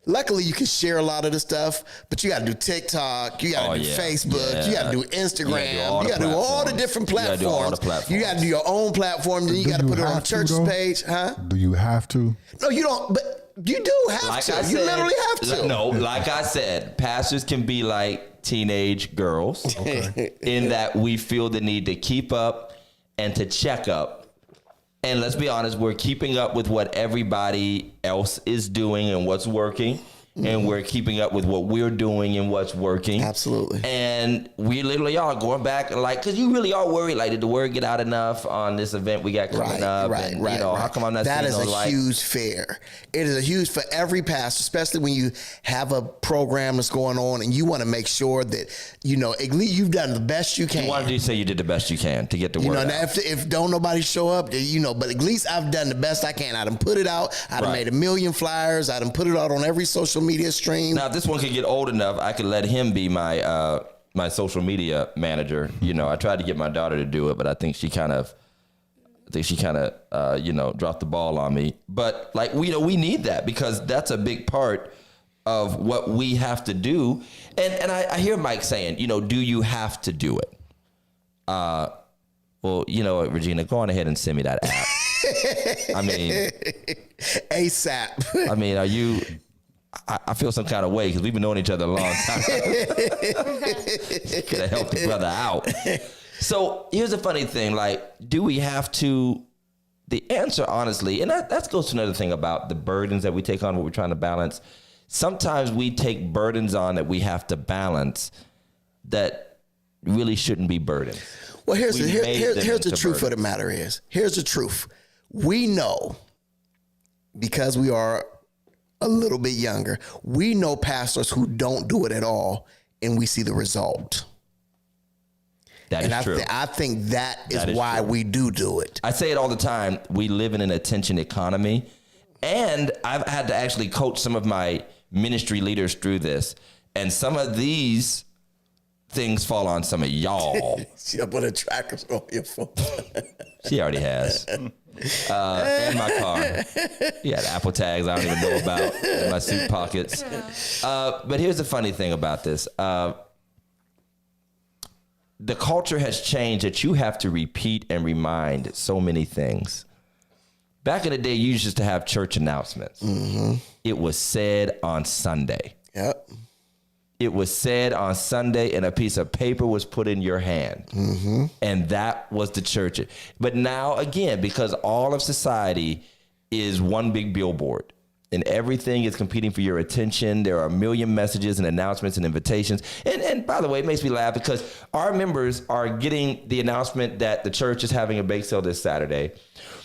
luckily you can share a lot of the stuff, but you got to do TikTok, you got to do Facebook, you got to do Instagram, you got to do all the different platforms. You got to do your own platform, then you got to put it on church's page, huh? Do you have to? No, you don't, but you do have to. You literally have to. No, like I said, pastors can be like teenage girls in that we feel the need to keep up and to check up. And let's be honest, we're keeping up with what everybody else is doing and what's working. And we're keeping up with what we're doing and what's working. Absolutely. And we literally are going back, because you really are worried, did the word get out enough on this event we got coming up? Right. How come I'm not that seeing is a huge fear. It is a huge for every pastor, especially when you have a program that's going on and you want to make sure that, at least you've done the best you can. Why did you say you did the best you can to get the word out? Now if don't nobody show up, but at least I've done the best I can. I done put it out. I done made 1 million flyers. I done put it out on every social media stream. Now, if this one could get old enough, I could let him be my my social media manager. I tried to get my daughter to do it, but I think she kind of dropped the ball on me. But we need that because that's a big part of what we have to do. And I hear Mike saying, do you have to do it? Well, Well, you know what, Regina, go on ahead and send me that app. I mean, ASAP. I mean, are you? I feel some kind of way because we've been knowing each other a long time. Could have helped the brother out. So here's the funny thing: like, do we have to? The answer, honestly, and that goes to another thing about the burdens that we take on, what we're trying to balance. Sometimes we take burdens on that we have to balance that really shouldn't be burdens. Well, here's the truth of the matter is, here's the truth. We know, because we are a little bit younger, we know pastors who don't do it at all, and we see the result. That is true. I think that is why we do it. I say it all the time. We live in an attention economy, and I've had to actually coach some of my ministry leaders through this, and some of these things fall on some of y'all. She put a tracker on your phone. She already has. In my car. He had Apple tags I don't even know about in my suit pockets. But here's the funny thing about this. The culture has changed that you have to repeat and remind so many things. Back in the day, you used to have church announcements. Mm-hmm. It was said on Sunday. Yep. It was said on Sunday, and a piece of paper was put in your hand. Mm-hmm. And that was the church. But now, again, because all of society is one big billboard and everything is competing for your attention, there are a million messages and announcements and invitations. And by the way, it makes me laugh because our members are getting the announcement that the church is having a bake sale this Saturday,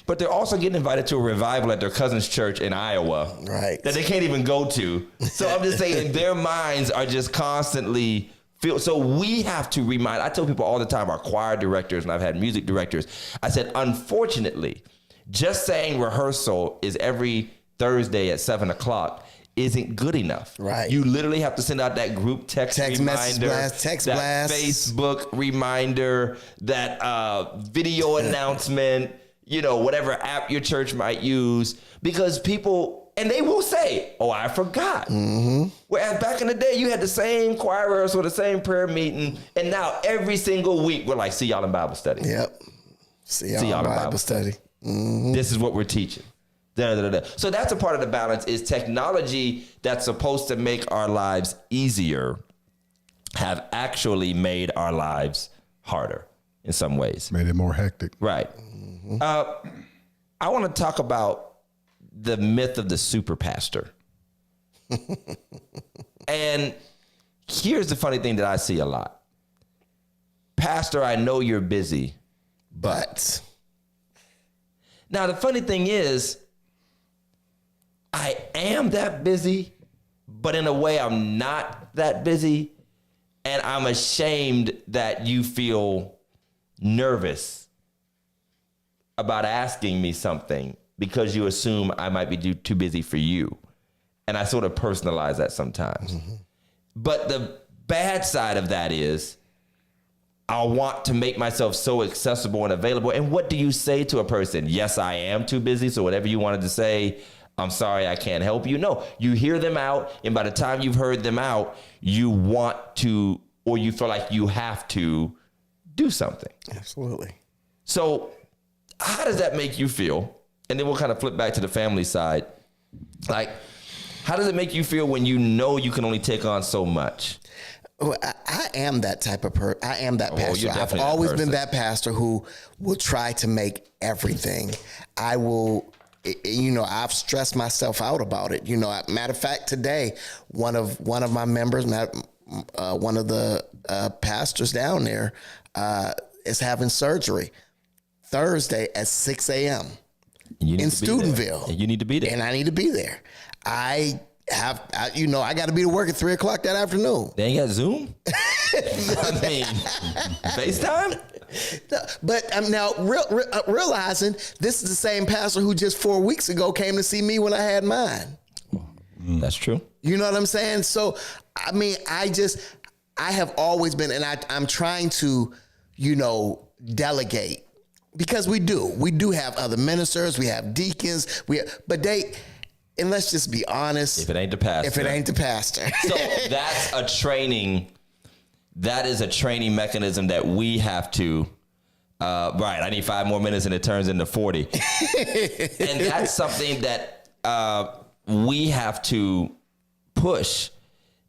but they're also getting invited to a revival at their cousin's church in Iowa, right? That they can't even go to. So I'm just saying their minds are just constantly filled. So we have to remind, I tell people all the time, our choir directors, and I've had music directors, I said, unfortunately, just saying rehearsal is every Thursday at 7:00 isn't good enough. Right. You literally have to send out that group text reminder, blast, that Facebook reminder, that video announcement, you know, whatever app your church might use, because people, and they will say, oh, I forgot. Mm-hmm. Whereas back in the day, you had the same choir rehearsal, the same prayer meeting, and now every single week, we're like, see y'all in Bible study. Yep. See y'all in Bible study. Mm-hmm. This is what we're teaching. Da, da, da, da. So that's a part of the balance is technology that's supposed to make our lives easier have actually made our lives harder in some ways. Made it more hectic. Right. Mm-hmm. I want to talk about the myth of the super pastor. And here's the funny thing that I see a lot. Pastor, I know you're busy, but. Now, the funny thing is, I am that busy, but in a way I'm not that busy. And I'm ashamed that you feel nervous about asking me something because you assume I might be too busy for you. And I sort of personalize that sometimes. Mm-hmm. But the bad side of that is I want to make myself so accessible and available. And what do you say to a person? Yes, I am too busy. So whatever you wanted to say, I'm sorry, I can't help you. No, you hear them out. And by the time you've heard them out, you want to, or you feel like you have to do something. Absolutely. So how does that make you feel? And then we'll kind of flip back to the family side. Like, how does it make you feel when you know you can only take on so much? Well, I am that type of person. I am that pastor. You're definitely I've always that been that pastor who will try to make everything. I will, you know, I've stressed myself out about it. You know, matter of fact, today, one of my members, one of the pastors down there is having surgery Thursday at 6 a.m. in Steubenville. And you need to be there. And I need to be there. I got to be to work at 3:00 that afternoon. They ain't got Zoom? I mean, FaceTime? But I'm now realizing this is the same pastor who just 4 weeks ago came to see me when I had mine. That's true. You know what I'm saying? So, I mean, I have always been, and I'm trying to, you know, delegate because we do have other ministers, we have deacons, and let's just be honest. If it ain't the pastor. So that is a training mechanism that we have to Right, I need 5 more minutes and it turns into 40. And that's something that we have to push,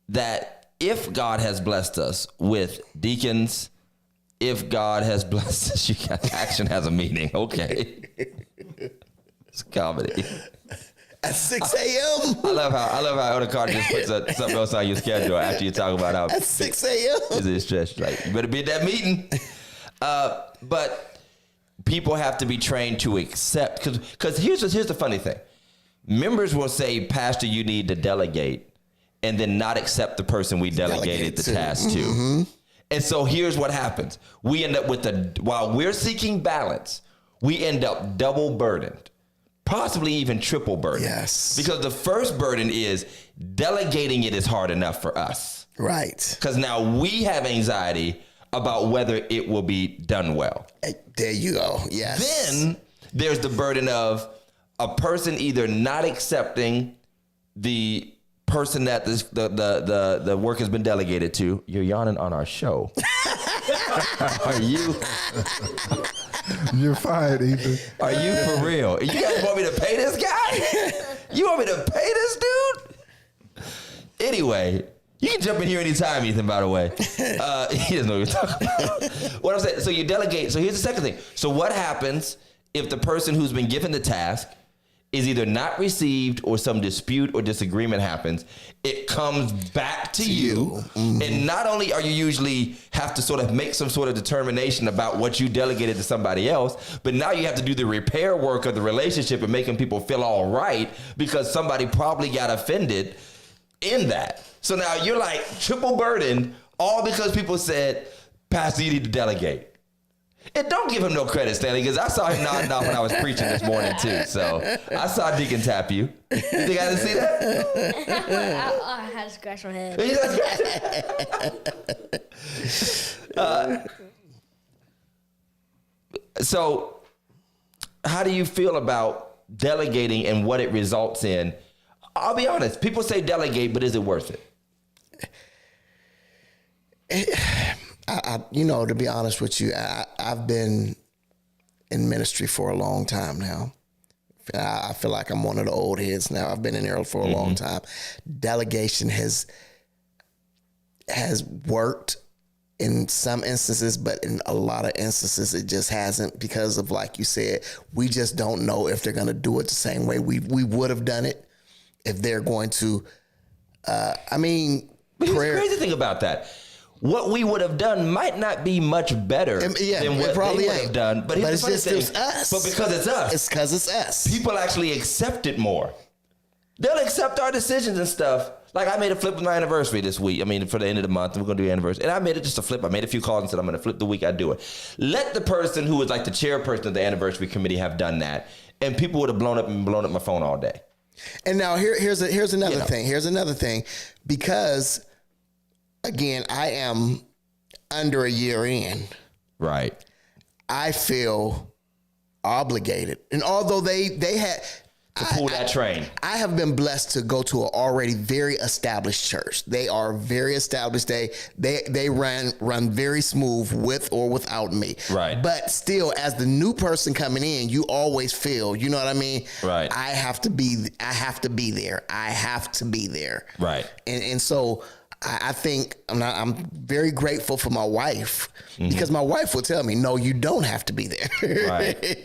that if God has blessed us with deacons, if God has blessed us, action has a meaning. Okay. It's comedy. At 6 a.m. I love how Elder Carter just puts something else on your schedule after you talk about how at 6 a.m. Is it stress? Like, you better be at that meeting. But people have to be trained to accept, because here's the funny thing. Members will say, Pastor, you need to delegate, and then not accept the person we delegated the task to. Mm-hmm. And so here's what happens. We end up while we're seeking balance, we end up double burdened, possibly even triple burdened. Yes. Because the first burden is delegating it is hard enough for us. Right. Because now we have anxiety about whether it will be done well. There you go. Yes. Then there's the burden of a person either not accepting the person that the work has been delegated to. You're yawning on our show. Are you? You're fired, Ethan. Are you for real? You guys want me to pay this guy? You want me to pay this dude? Anyway, you can jump in here anytime, Ethan, by the way. He doesn't know what you're talking about. What I'm saying, so you delegate. So here's the second thing. So what happens if the person who's been given the task is either not received or some dispute or disagreement happens? It comes back to you. Mm-hmm. And not only are you usually have to sort of make some sort of determination about what you delegated to somebody else, but now you have to do the repair work of the relationship and making people feel all right because somebody probably got offended in that. So now you're like triple burdened, all because people said, Pastor, you need to delegate. And don't give him no credit, Stanley, because I saw him nodding off when I was preaching this morning, too. So I saw Deacon tap you. You think I didn't see that? I had to scratch my head. So how do you feel about delegating and what it results in? I'll be honest. People say delegate, but is it worth it? To be honest with you, I've been in ministry for a long time now. I feel like I'm one of the old heads now. I've been in there for a long time. Delegation has worked in some instances, but in a lot of instances, it just hasn't, because of, like you said, we just don't know if they're going to do it the same way we would have done it, if they're going to, But here's the crazy thing about that. What we would have done might not be much better than what they would have done. But it's just us. But because it's us. It's because it's us. People actually accept it more. They'll accept our decisions and stuff. Like, I made a flip with my anniversary this week. For the end of the month, we're going to do anniversary. And I made it just a flip. I made a few calls and said, I'm going to flip the week I do it. Let the person who was like the chairperson of the anniversary committee have done that. And people would have blown up my phone all day. And now here's another thing. Here's another thing. Because, again, I am under a year in. Right. I feel obligated. And although they had to pull that train, I have been blessed to go to an already very established church. They are very established. They run very smooth with or without me. Right. But still, as the new person coming in, you always feel, you know what I mean? Right. I have to be there. I have to be there. Right. And so I think I'm very grateful for my wife, because my wife will tell me, no, you don't have to be there.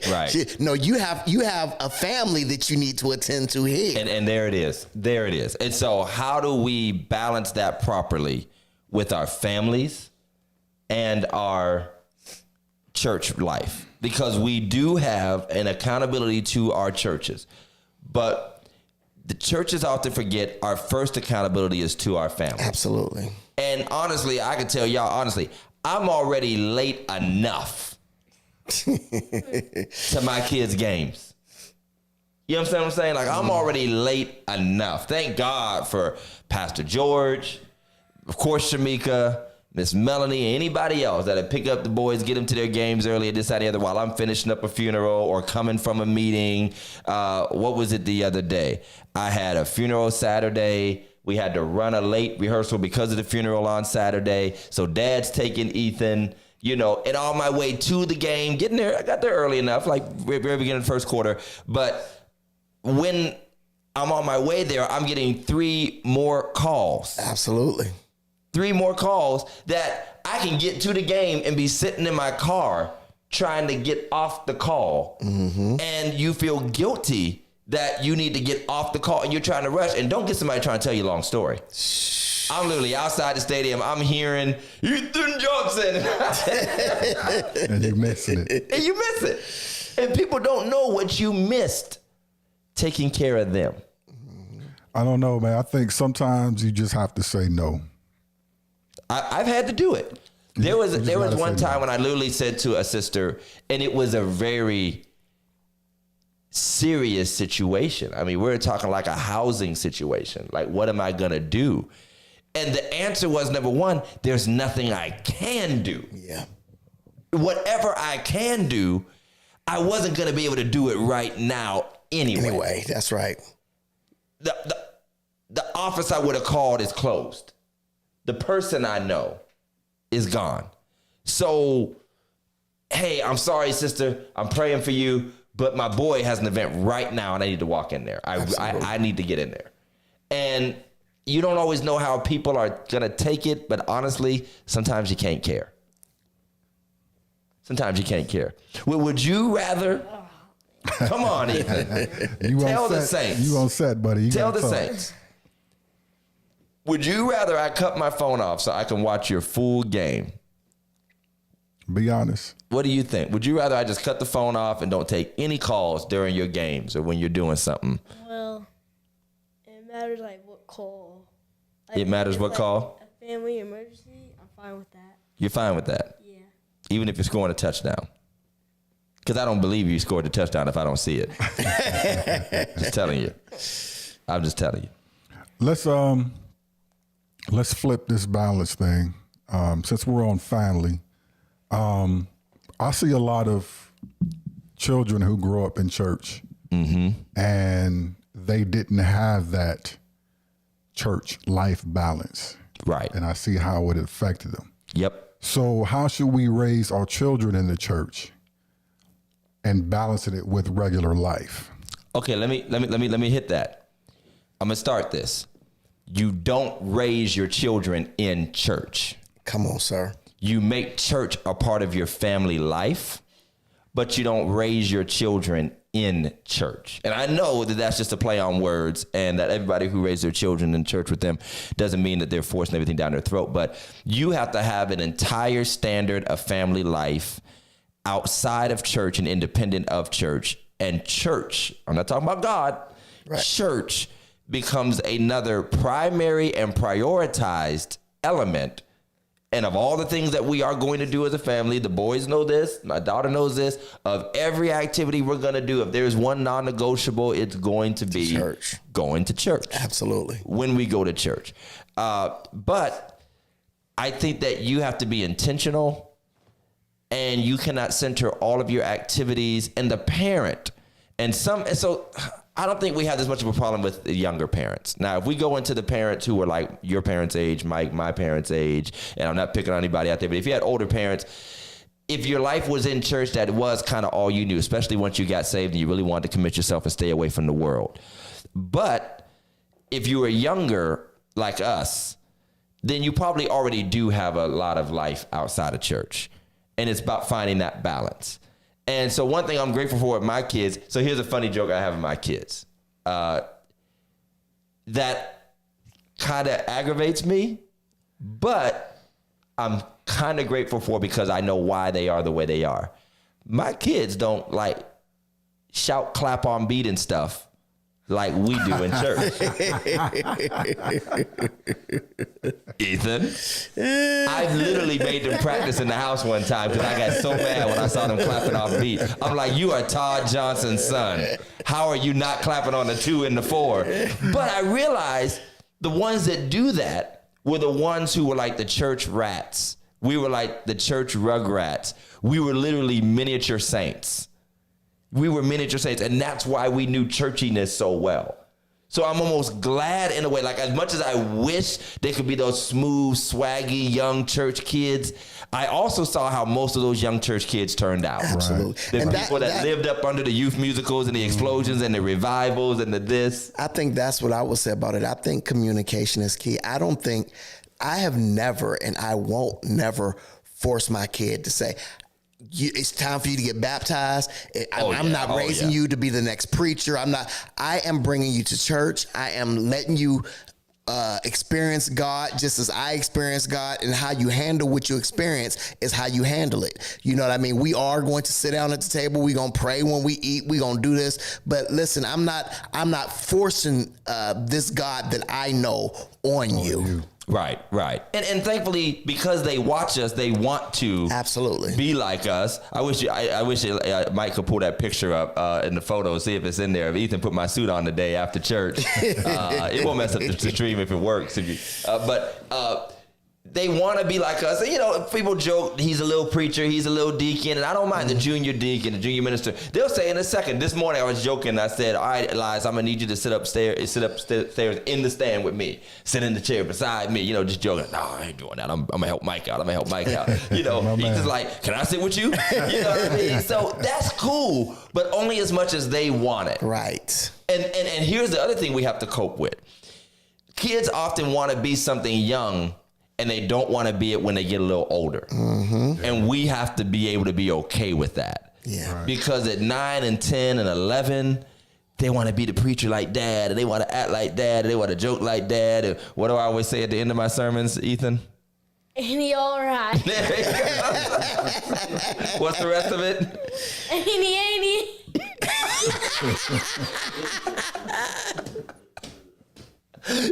Right. No, you have a family that you need to attend to here. And there it is. And so how do we balance that properly with our families and our church life? Because we do have an accountability to our churches, but the churches often forget our first accountability is to our family. Absolutely. And honestly, I can tell y'all, I'm already late enough to my kids' games. You understand what I'm saying? Like, I'm already late enough. Thank God for Pastor George, of course, Shamika, Miss Melanie, anybody else that'll pick up the boys, get them to their games early, this, that, the other, while I'm finishing up a funeral or coming from a meeting. What was it the other day? I had a funeral Saturday. We had to run a late rehearsal because of the funeral on Saturday. So Dad's taking Ethan and on my way to the game, getting there, I got there early enough, like very beginning of the first quarter. But when I'm on my way there, I'm getting 3 more calls. Absolutely. 3 more calls that I can get to the game and be sitting in my car trying to get off the call. Mm-hmm. And you feel guilty that you need to get off the call and you're trying to rush. And don't get somebody trying to tell you a long story. I'm literally outside the stadium. I'm hearing Ethan Johnson. And you're missing it. And you miss it. And people don't know what you missed taking care of them. I don't know, man. I think sometimes you just have to say no. I've had to do it. There was one time when I literally said to a sister, and it was a very serious situation. I mean, we're talking like a housing situation. Like, what am I going to do? And the answer was, number one, there's nothing I can do. Yeah. Whatever I can do, I wasn't going to be able to do it right now anyway. That's right. The office I would have called is closed. The person I know is gone. So, hey, I'm sorry, sister. I'm praying for you, but my boy has an event right now and I need to walk in there. I need to get in there. And you don't always know how people are going to take it, but honestly, sometimes you can't care. Sometimes you can't care. Well, would you rather? Come on, Ethan. Tell the Saints. You on set, buddy. Tell the Saints. Would you rather I cut my phone off so I can watch your full game? Be honest. What do you think? Would you rather I just cut the phone off and don't take any calls during your games or when you're doing something? Well, it matters like what call. Like, It matters what like call? A family emergency, I'm fine with that. You're fine with that? Yeah. Even if you're scoring a touchdown? Because I don't believe you scored a touchdown if I don't see it. Just telling you. I'm just telling you. Let's flip this balance thing. Since we're on family, I see a lot of children who grow up in church and they didn't have that church life balance. Right. And I see how it affected them. Yep. So how should we raise our children in the church and balancing it with regular life? Okay, let me hit that. I'm gonna start this. You don't raise your children in church. Come on, sir. You make church a part of your family life, but you don't raise your children in church. And I know that that's just a play on words and that everybody who raised their children in church with them doesn't mean that they're forcing everything down their throat, but you have to have an entire standard of family life outside of church and independent of church. And church, I'm not talking about God, right. Church becomes another primary and prioritized element. And of all the things that we are going to do as a family, the boys know this, my daughter knows this, of every activity we're going to do, if there's one non-negotiable, it's going to be church. Going to church. Absolutely. When we go to church. But I think that you have to be intentional and you cannot center all of your activities and the parent. And so I don't think we have this much of a problem with the younger parents. Now, if we go into the parents who are like your parents' age, Mike, my parents' age, and I'm not picking on anybody out there, but if you had older parents, if your life was in church, that was kind of all you knew, especially once you got saved and you really wanted to commit yourself and stay away from the world. But if you were younger like us, then you probably already do have a lot of life outside of church. And it's about finding that balance. And so one thing I'm grateful for with my kids, so here's a funny joke I have with my kids. That kind of aggravates me, but I'm kind of grateful for because I know why they are the way they are. My kids don't like shout, clap on beat and stuff like we do in church. Ethan, I've literally made them practice in the house one time because I got so mad when I saw them clapping off beat. I'm like, you are Todd Johnson's son. How are you not clapping on the 2 and the 4? But I realized the ones that do that were the ones who were like the church rats. We were like the church rugrats. We were literally miniature saints. We were miniature saints, and that's why we knew churchiness so well. So I'm almost glad in a way, like as much as I wish they could be those smooth, swaggy, young church kids, I also saw how most of those young church kids turned out. Absolutely. The And people that lived up under the youth musicals and the explosions and the revivals and the this. I think that's what I would say about it. I think communication is key. I have never, and I won't never force my kid to say, it's time for you to get baptized. I'm not raising you to be the next preacher. I am bringing you to church. I am letting you experience God just as I experience God, and how you handle what you experience is how you handle it. You know what I mean? We are going to sit down at the table. We're going to pray when we eat. We're going to do this. But listen, I'm not forcing this God that I know on you. Right. And thankfully, because they watch us, they want to absolutely be like us. I wish Mike could pull that picture up in the photo, see if it's in there. If Ethan put my suit on the day after church, it won't mess up the stream if it works. But they want to be like us. And, you know, people joke, he's a little preacher, he's a little deacon, and I don't mind the junior deacon, the junior minister. They'll say in a second. This morning I was joking. I said, all right, Elias, I'm going to need you to sit upstairs in the stand with me. Sit in the chair beside me, you know, just joking. No, I ain't doing that. I'm going to help Mike out. You know, he's just like, can I sit with you? You know what I mean? So that's cool, but only as much as they want it. Right. And here's the other thing we have to cope with. Kids often want to be something young, and they don't want to be it when they get a little older. Mm-hmm. And we have to be able to be okay with that. Yeah. Right. Because at 9 and 10 and 11, they want to be the preacher like dad, and they want to act like dad, and they want to joke like dad. And what do I always say at the end of my sermons, Ethan? Ain't he all right? There you go. What's the rest of it? Ain't he?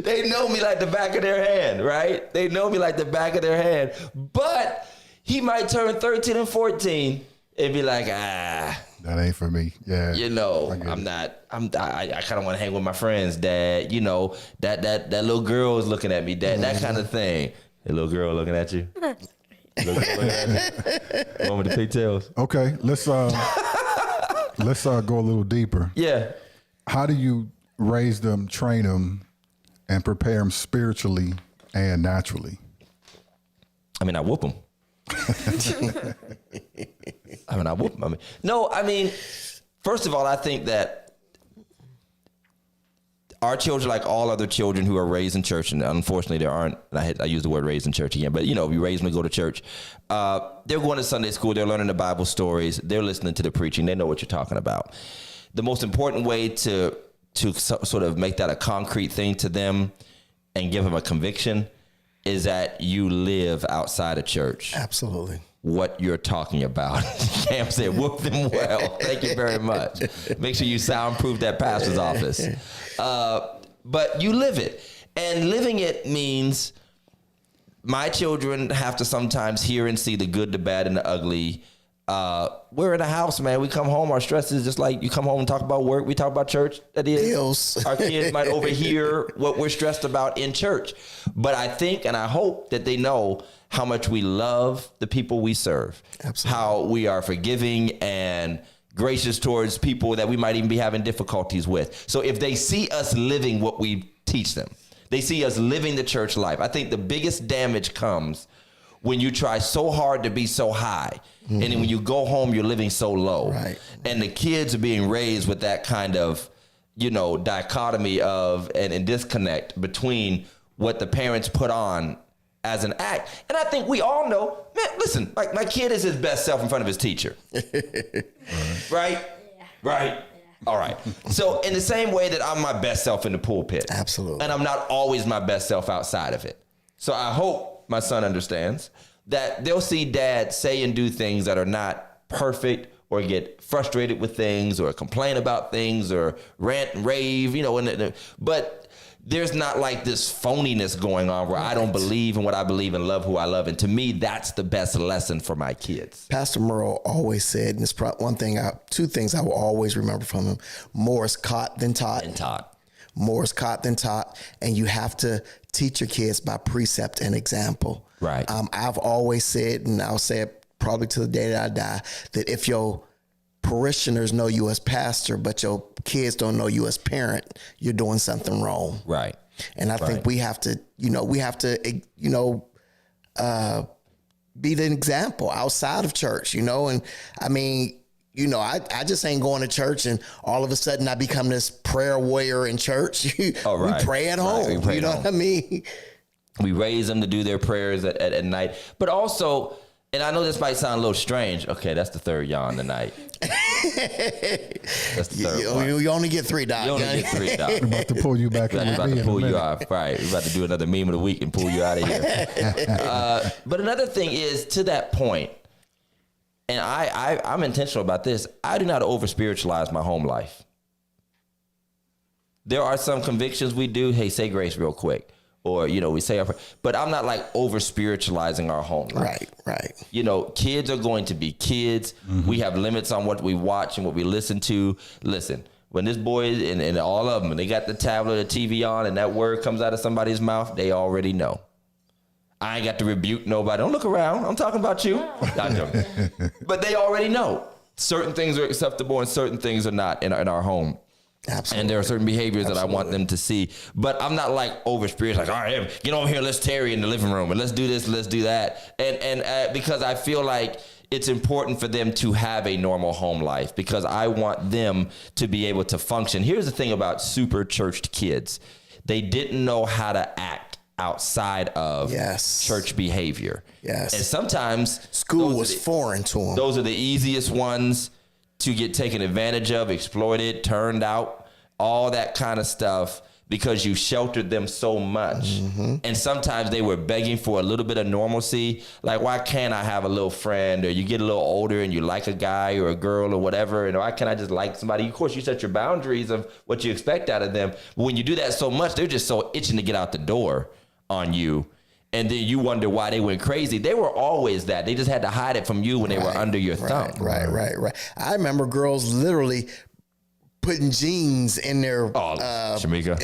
They know me like the back of their hand, right? They know me like the back of their hand. But he might turn 13 and 14 and be like, that ain't for me. Yeah. You know, I kind of want to hang with my friends, Dad. You know, that little girl is looking at me, Dad, that kind of thing. A little girl looking at you. Looking at you. One with the pigtails. Okay, let's go a little deeper. Yeah. How do you raise them, train them, and prepare them spiritually and naturally? I mean, I whoop them. First of all, I think that our children, like all other children who are raised in church, and unfortunately there aren't, I use the word raised in church again, but you know, we raise them to go to church. They're going to Sunday school, they're learning the Bible stories, they're listening to the preaching, they know what you're talking about. The most important way to sort of make that a concrete thing to them and give them a conviction is that you live outside of church. Absolutely. What you're talking about. Cam said, whoop them well. Thank you very much. Make sure you soundproof that pastor's office. But you live it. And living it means my children have to sometimes hear and see the good, the bad, and the ugly. We're in a house, man. We come home, our stress is just like you come home and talk about work. We talk about church. That is, Bills. Our kids might overhear what we're stressed about in church. But I think and I hope that they know how much we love the people we serve. Absolutely. How we are forgiving and gracious towards people that we might even be having difficulties with. So if they see us living what we teach them, they see us living the church life. I think the biggest damage comes when you try so hard to be so high. Mm-hmm. And then when you go home, you're living so low. Right. And the kids are being raised with that kind of, you know, dichotomy of and disconnect between what the parents put on as an act. And I think we all know, man, listen, like my kid is his best self in front of his teacher. Right? Yeah. Right? Yeah. All right. So in the same way that I'm my best self in the pulpit. Absolutely. And I'm not always my best self outside of it. So I hope my son understands that they'll see dad say and do things that are not perfect or get frustrated with things or complain about things or rant and rave, you know, but there's not like this phoniness going on where I don't believe in what I believe and love who I love. And to me, that's the best lesson for my kids. Pastor Merle always said, and it's two things I will always remember from him: more is caught than taught. More is caught than taught. And you have to teach your kids by precept and example. Right. I've always said, and I'll say it probably to the day that I die, that if your parishioners know you as pastor, but your kids don't know you as parent, you're doing something wrong. Right. And I think we have to be the example outside of church, you know? And I mean, you know, I just ain't going to church and all of a sudden I become this prayer warrior in church. Oh, right. We pray at home. We pray you know at home. what I mean? We raise them to do their prayers at night. But also, and I know this might sound a little strange. Okay, that's the third yawn tonight. That's the third one. You only get 3, Doc. You only get 3, Doc. We're about to pull you back in. We're about to pull you off. Right. We're about to do another meme of the week and pull you out of here. But another thing is, to that point, and I'm intentional about this, I do not over-spiritualize my home life. There are some convictions we do. Hey, say grace real quick. Or, you know, we say our prayer. But I'm not like over-spiritualizing our home life. Right. You know, kids are going to be kids. Mm-hmm. We have limits on what we watch and what we listen to. Listen, when this boy and all of them, and they got the tablet or TV on and that word comes out of somebody's mouth, they already know. I ain't got to rebuke nobody. Don't look around. I'm talking about you. Not joking. But they already know. Certain things are acceptable and certain things are not in our home. Absolutely. And there are certain behaviors that I want them to see. But I'm not like over spiritual, like, all right, get over here, let's tarry in the living room and let's do this, let's do that. And because I feel like it's important for them to have a normal home life because I want them to be able to function. Here's the thing about super churched kids. They didn't know how to act outside of church behavior. Yes. And sometimes school was foreign to them. Those are the easiest ones to get taken advantage of, exploited, turned out, all that kind of stuff because you sheltered them so much. Mm-hmm. And sometimes they were begging for a little bit of normalcy. Like, why can't I have a little friend? Or you get a little older and you like a guy or a girl or whatever. And why can't I just like somebody? Of course, you set your boundaries of what you expect out of them. But when you do that so much, they're just so itching to get out the door on you. And then you wonder why they went crazy. They were always that. They just had to hide it from you when they were under your thumb. Right. I remember girls literally putting jeans in their Shamika.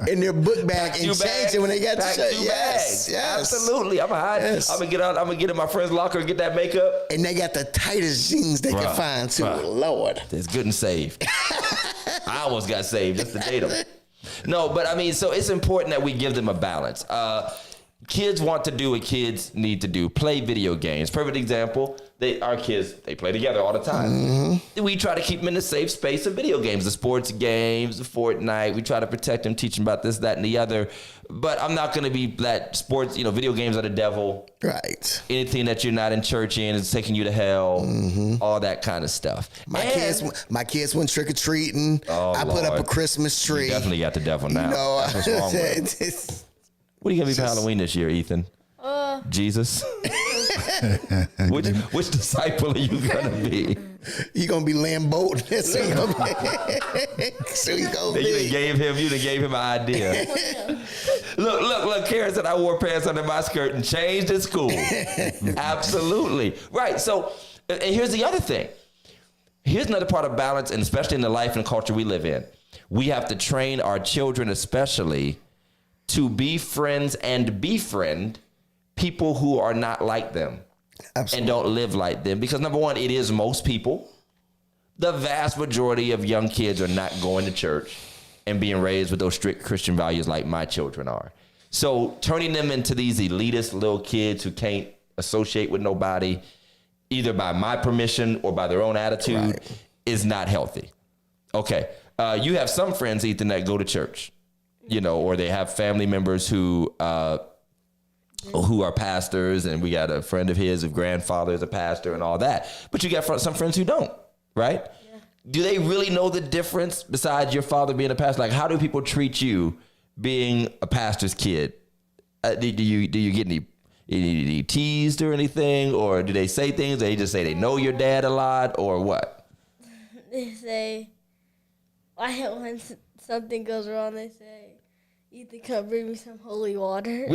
in their book bag and changing when they got to church. Yes, absolutely. I'm gonna get out. I'm gonna get in my friend's locker and get that makeup. And they got the tightest jeans they can find too. Lord, it's good and saved. I almost got saved just to date them. No, but I mean, so it's important that we give them a balance. Kids want to do what kids need to do. Play video games. Perfect example. Our kids, they play together all the time. Mm-hmm. We try to keep them in a safe space of video games, the sports games, the Fortnite. We try to protect them, teach them about this, that, and the other. But I'm not going to be that sports, video games are the devil. Right. Anything that you're not in church in is taking you to hell. Mm-hmm. All that kind of stuff. My kids went trick-or-treating. I put up a Christmas tree. You definitely got the devil now. That's what's wrong with it. What are you going to be for Halloween this year, Ethan? Jesus? Which disciple are you going to be? You going to be Lambo. So you gave him an idea. Look, Karen said I wore pants under my skirt and changed at school. Absolutely. Right. So, and here's the other thing. Here's another part of balance, and especially in the life and culture we live in. We have to train our children especially to be friends and befriend people who are not like them. Absolutely. And don't live like them. Because number one, it is most people. The vast majority of young kids are not going to church and being raised with those strict Christian values like my children are. So turning them into these elitist little kids who can't associate with nobody, either by my permission or by their own attitude, is not healthy. Okay. You have some friends, Ethan, that go to church, or they have family members who are pastors, and we got a friend of his, grandfather is a pastor and all that. But you got some friends who don't, right? Yeah. Do they really know the difference besides your father being a pastor? Like, how do people treat you being a pastor's kid? Do you get any teased or anything? Or do they say things? They just say they know your dad a lot, or what? They say, when something goes wrong, they say, Ethan, come bring me some holy water.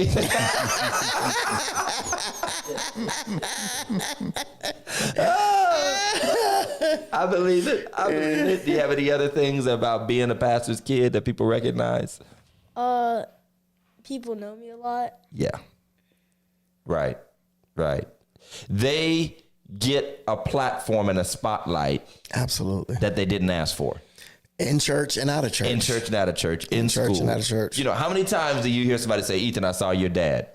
I believe it. Do you have any other things about being a pastor's kid that people recognize? People know me a lot. Yeah. Right. They get a platform and a spotlight. Absolutely. That they didn't ask for. In church and out of church. In church and out of church. In school. Church and out of church. How many times do you hear somebody say, Ethan, I saw your dad?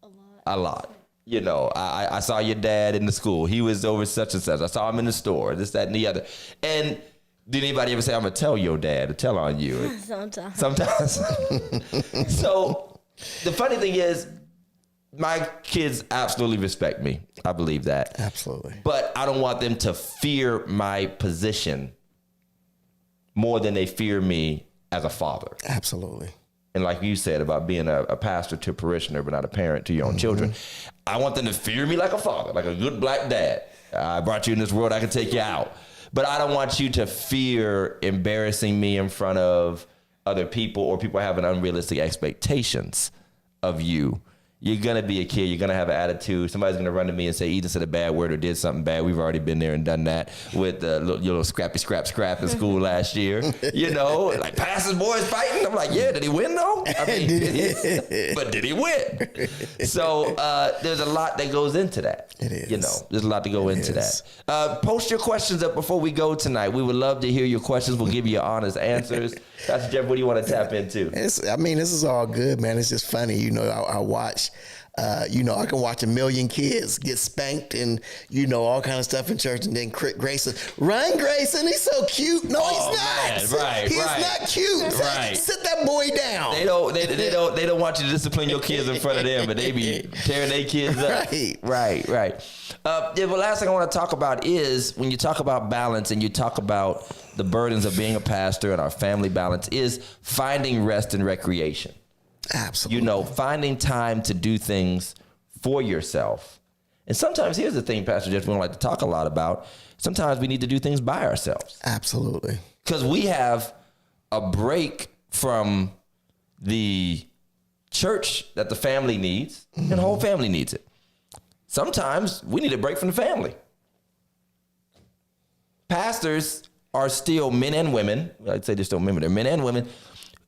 A a lot. You know, I saw your dad in the school. He was over such and such. I saw him in the store, this, that, and the other. And did anybody ever say, I'm going to tell your dad or tell on you? Sometimes. So the funny thing is, my kids absolutely respect me. I believe that. Absolutely. But I don't want them to fear my position more than they fear me as a father. Absolutely. And like you said about being a pastor to a parishioner, but not a parent to your own children, I want them to fear me like a father, like a good black dad. I brought you in this world, I can take you out. But I don't want you to fear embarrassing me in front of other people or people having unrealistic expectations of you. You're going to be a kid. You're going to have an attitude. Somebody's going to run to me and say, Ethan said a bad word or did something bad. We've already been there and done that with the little scrappy in school last year. You know, like Pastor's boys fighting. I'm like, yeah, did he win though? I mean, but did he win? So there's a lot that goes into that. It is. You know, there's a lot to go into that. Post your questions up before we go tonight. We would love to hear your questions. We'll give you your honest answers. Pastor Jeff, what do you want to tap into? This is all good, man. It's just funny. You know, I watch, I can watch a million kids get spanked and, all kind of stuff in church. And then Grayson, run, Grayson. He's so cute. No, he's not. Man, right, he's not cute. Right. Sit that boy down. They don't want you to discipline your kids in front of them, but they be tearing their kids up. Right. The last thing I want to talk about is when you talk about balance and you talk about the burdens of being a pastor and our family balance is finding rest and recreation. Absolutely. Finding time to do things for yourself. And sometimes, here's the thing, Pastor Jeff, we don't like to talk a lot about. Sometimes we need to do things by ourselves. Absolutely. Because we have a break from the church that the family needs, and the whole family needs it. Sometimes we need a break from the family. Pastors are still men and women. I'd say they're still men, but they're men and women.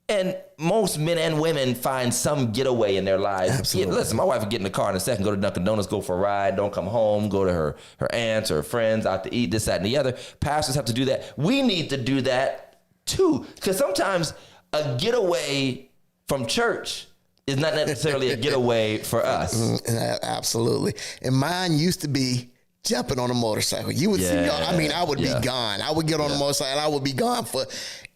And most men and women find some getaway in their lives. Absolutely. Listen, my wife would get in the car in a second, go to Dunkin' Donuts, go for a ride, don't come home, go to her aunts or her friends out to eat, this, that, and the other. Pastors have to do that. We need to do that too. Because sometimes a getaway from church is not necessarily a getaway for us. Absolutely. And mine used to be jumping on a motorcycle. You would see, I would be gone. I would get on a motorcycle and I would be gone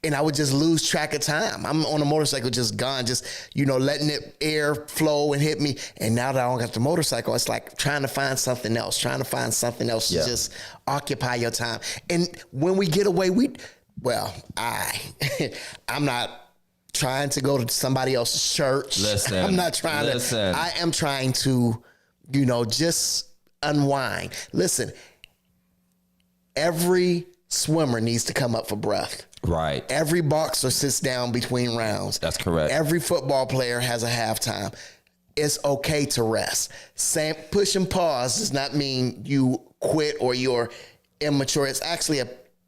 and I would just lose track of time. I'm on a motorcycle, just gone, just, letting it air flow and hit me. And now that I don't got the motorcycle, it's like trying to find something else to just occupy your time. And when we get away, I'm not trying to go to somebody else's church. Listen, I'm not trying to. I am trying to, just unwind. Listen, every swimmer needs to come up for breath. Right. Every boxer sits down between rounds. That's correct. Every football player has a halftime. It's okay to rest. Push and pause does not mean you quit or you're immature. It's actually a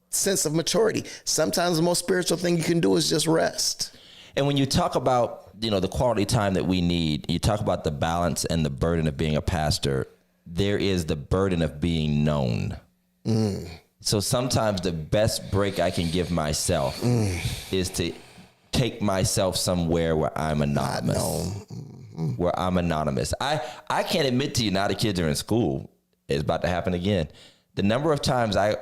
sense of maturity. Sometimes the most spiritual thing you can do is just rest. And when you talk about, the quality time that we need, you talk about the balance and the burden of being a pastor, there is the burden of being known. So sometimes the best break I can give myself is to take myself somewhere where I'm anonymous. Where I'm anonymous. I can't admit to you, now the kids are in school, it's about to happen again. The number of times I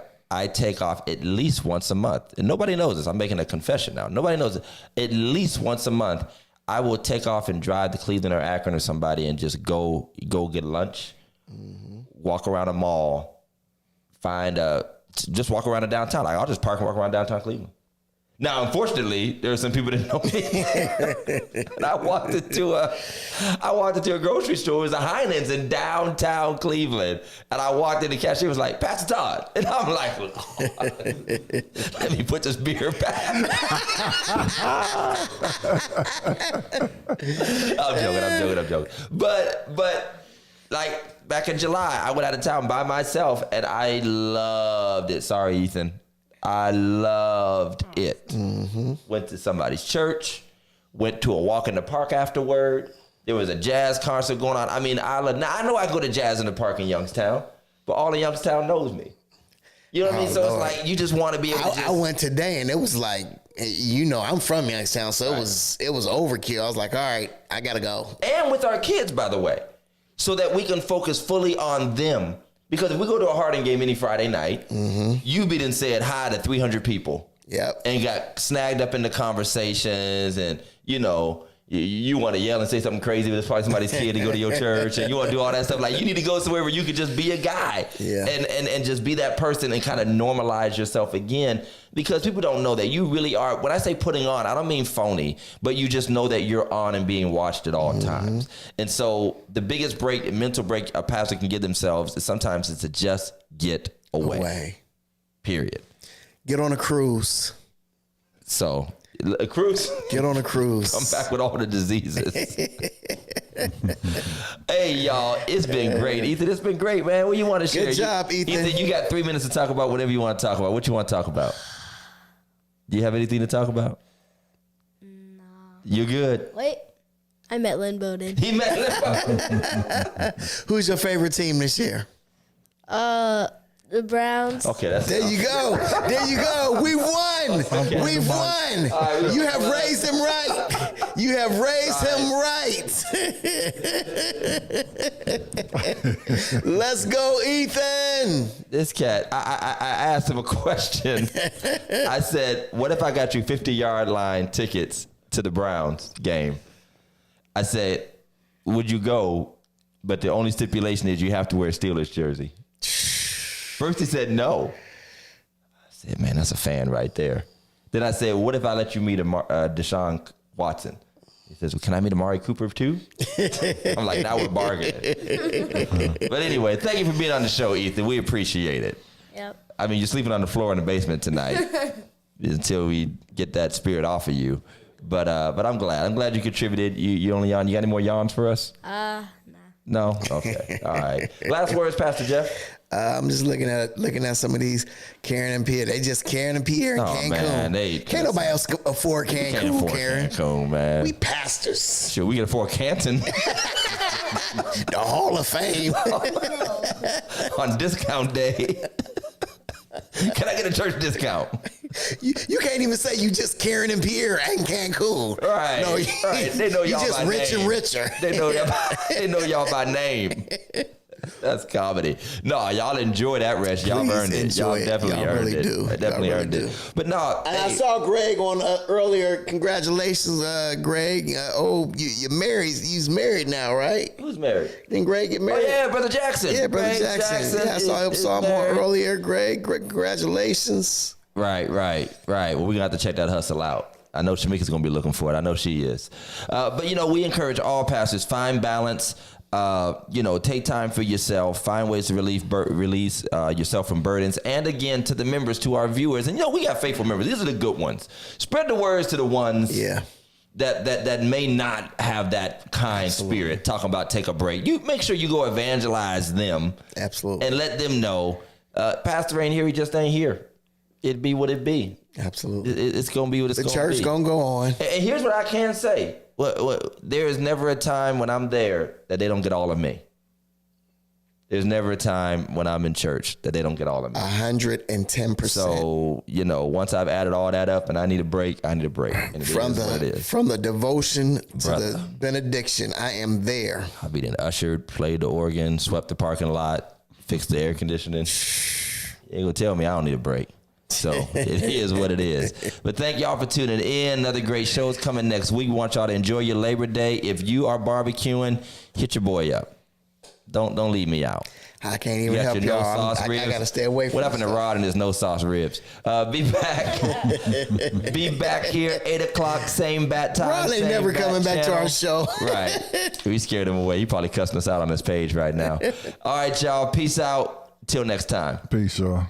take off at least once a month, and nobody knows this. I'm making a confession now. Nobody knows it. At least once a month, I will take off and drive to Cleveland or Akron or somebody and just go get lunch, walk around a mall, just walk around the downtown. I'll just park and walk around downtown Cleveland. Now, unfortunately, there are some people that know me. And I walked into a grocery store. It was a Heinen's in downtown Cleveland. And I walked in, the cashier was like, Pastor Todd. And I'm like, let me put this beer back. I'm joking. But like back in July, I went out of town by myself and I loved it. Sorry, Ethan. I loved it. Went to somebody's church, went to a walk in the park afterward. There was a jazz concert going on. I mean, I know I go to jazz in the park in Youngstown, but all of Youngstown knows me. You know what I mean? So Lord. It's like, you just want to be able to I went today and it was like, I'm from Youngstown, so it was overkill. I was like, all right, I got to go. And with our kids, by the way. so that we can focus fully on them. Because if we go to a Harding game any Friday night, you be done said hi to 300 people. Yep. And got snagged up in the conversations, and you want to yell and say something crazy, but it's probably somebody's kid to go to your church, and you want to do all that stuff. Like, you need to go somewhere where you could just be a guy, and just be that person and kind of normalize yourself again, because people don't know that you really are. When I say putting on, I don't mean phony, but you just know that you're on and being watched at all times. And so the biggest mental break a pastor can give themselves is sometimes it's to just get away. Period. Get on a cruise. So, a cruise. Get on a cruise. Come back with all the diseases. Hey, y'all, it's been great. Ethan, it's been great, man. What you want to share? Good job, Ethan. Ethan, you got 3 minutes to talk about whatever you want to talk about. What you want to talk about? Do you have anything to talk about? No. You good? Wait. I met Lynn Bowden. He met Lynn. Who's your favorite team this year? The Browns. Okay, that's There you go. There you go. We won. We've won. Right, you have raised him right. You have raised him right. Let's go, Ethan. This cat, I asked him a question. I said, what if I got you 50-yard line tickets to the Browns game? I said, would you go? But the only stipulation is you have to wear a Steelers jersey. First he said no. I said, man, that's a fan right there. Then I said, what if I let you meet Deshaun Watson? He says, well, can I meet Amari Cooper too? I'm like, now we're bargaining. But anyway, thank you for being on the show, Ethan. We appreciate it. Yep. I mean, you're sleeping on the floor in the basement tonight until we get that spirit off of you. But I'm glad. I'm glad you contributed. You only yawn. You got any more yawns for us? Nah. No? Okay. All right. Last words, Pastor Jeff. I'm just looking at some of these Karen and Pierre. They just Karen and Pierre in Cancun. Man, can't nobody else afford Cancun, Can't afford Karen. Cancun, man. We pastors. Sure, we can afford Canton. The Hall of Fame. On discount day. Can I get a church discount? You can't even say you just Karen and Pierre and Cancun. Right. No, right. They know y'all you just by rich name. and richer. They know y'all by name. That's comedy. No, y'all enjoy that rest. Y'all Please earned it. enjoy Y'all it. definitely Y'all earned really it. do. Definitely Y'all earned really it. do. But no, And I saw Greg on earlier. Congratulations, Greg. You're married. He's married now, right? Who's married? Didn't Greg get Oh married? yeah, Brother Jackson. Yeah, Brother Greg Jackson. Yeah, I saw him married. on earlier. Greg, congratulations. Right. Well, we got to check that hustle out. I know Shamika's going to be looking for it. I know she is. But we encourage all pastors, find balance. Take time for yourself, find ways to release yourself from burdens. And again, to the members, to our viewers, and we got faithful members. These are the good ones. Spread the words to the ones that may not have that kind spirit. Talking about take a break. You make sure you go evangelize them. Absolutely. And let them know, Pastor ain't here. He just ain't here. It be what it be. Absolutely. It's going to be what it's going to be. The church going to go on. And here's what I can say. There is never a time when I'm there that they don't get all of me. There's never a time when I'm in church that they don't get all of me. 110%. So, once I've added all that up and I need a break, I need a break. And it is what it is. From the devotion to the benediction, I am there. I'll be then ushered, played the organ, swept the parking lot, fixed the air conditioning. You ain't going to tell me I don't need a break. So it is what it is. But thank y'all for tuning in. Another great show is coming next week. We want y'all to enjoy your Labor Day. If you are barbecuing, hit your boy up. Don't leave me out. I can't even help your y'all. No-sauce ribs. I got to stay away from What happened to Rod and his no-sauce ribs? Be back. Be back here, 8 o'clock, same bat time. Rod ain't same never bat coming back to channel. our show. Right. We scared him away. He probably cussing us out on this page right now. All right, y'all. Peace out. Till next time. Peace, y'all.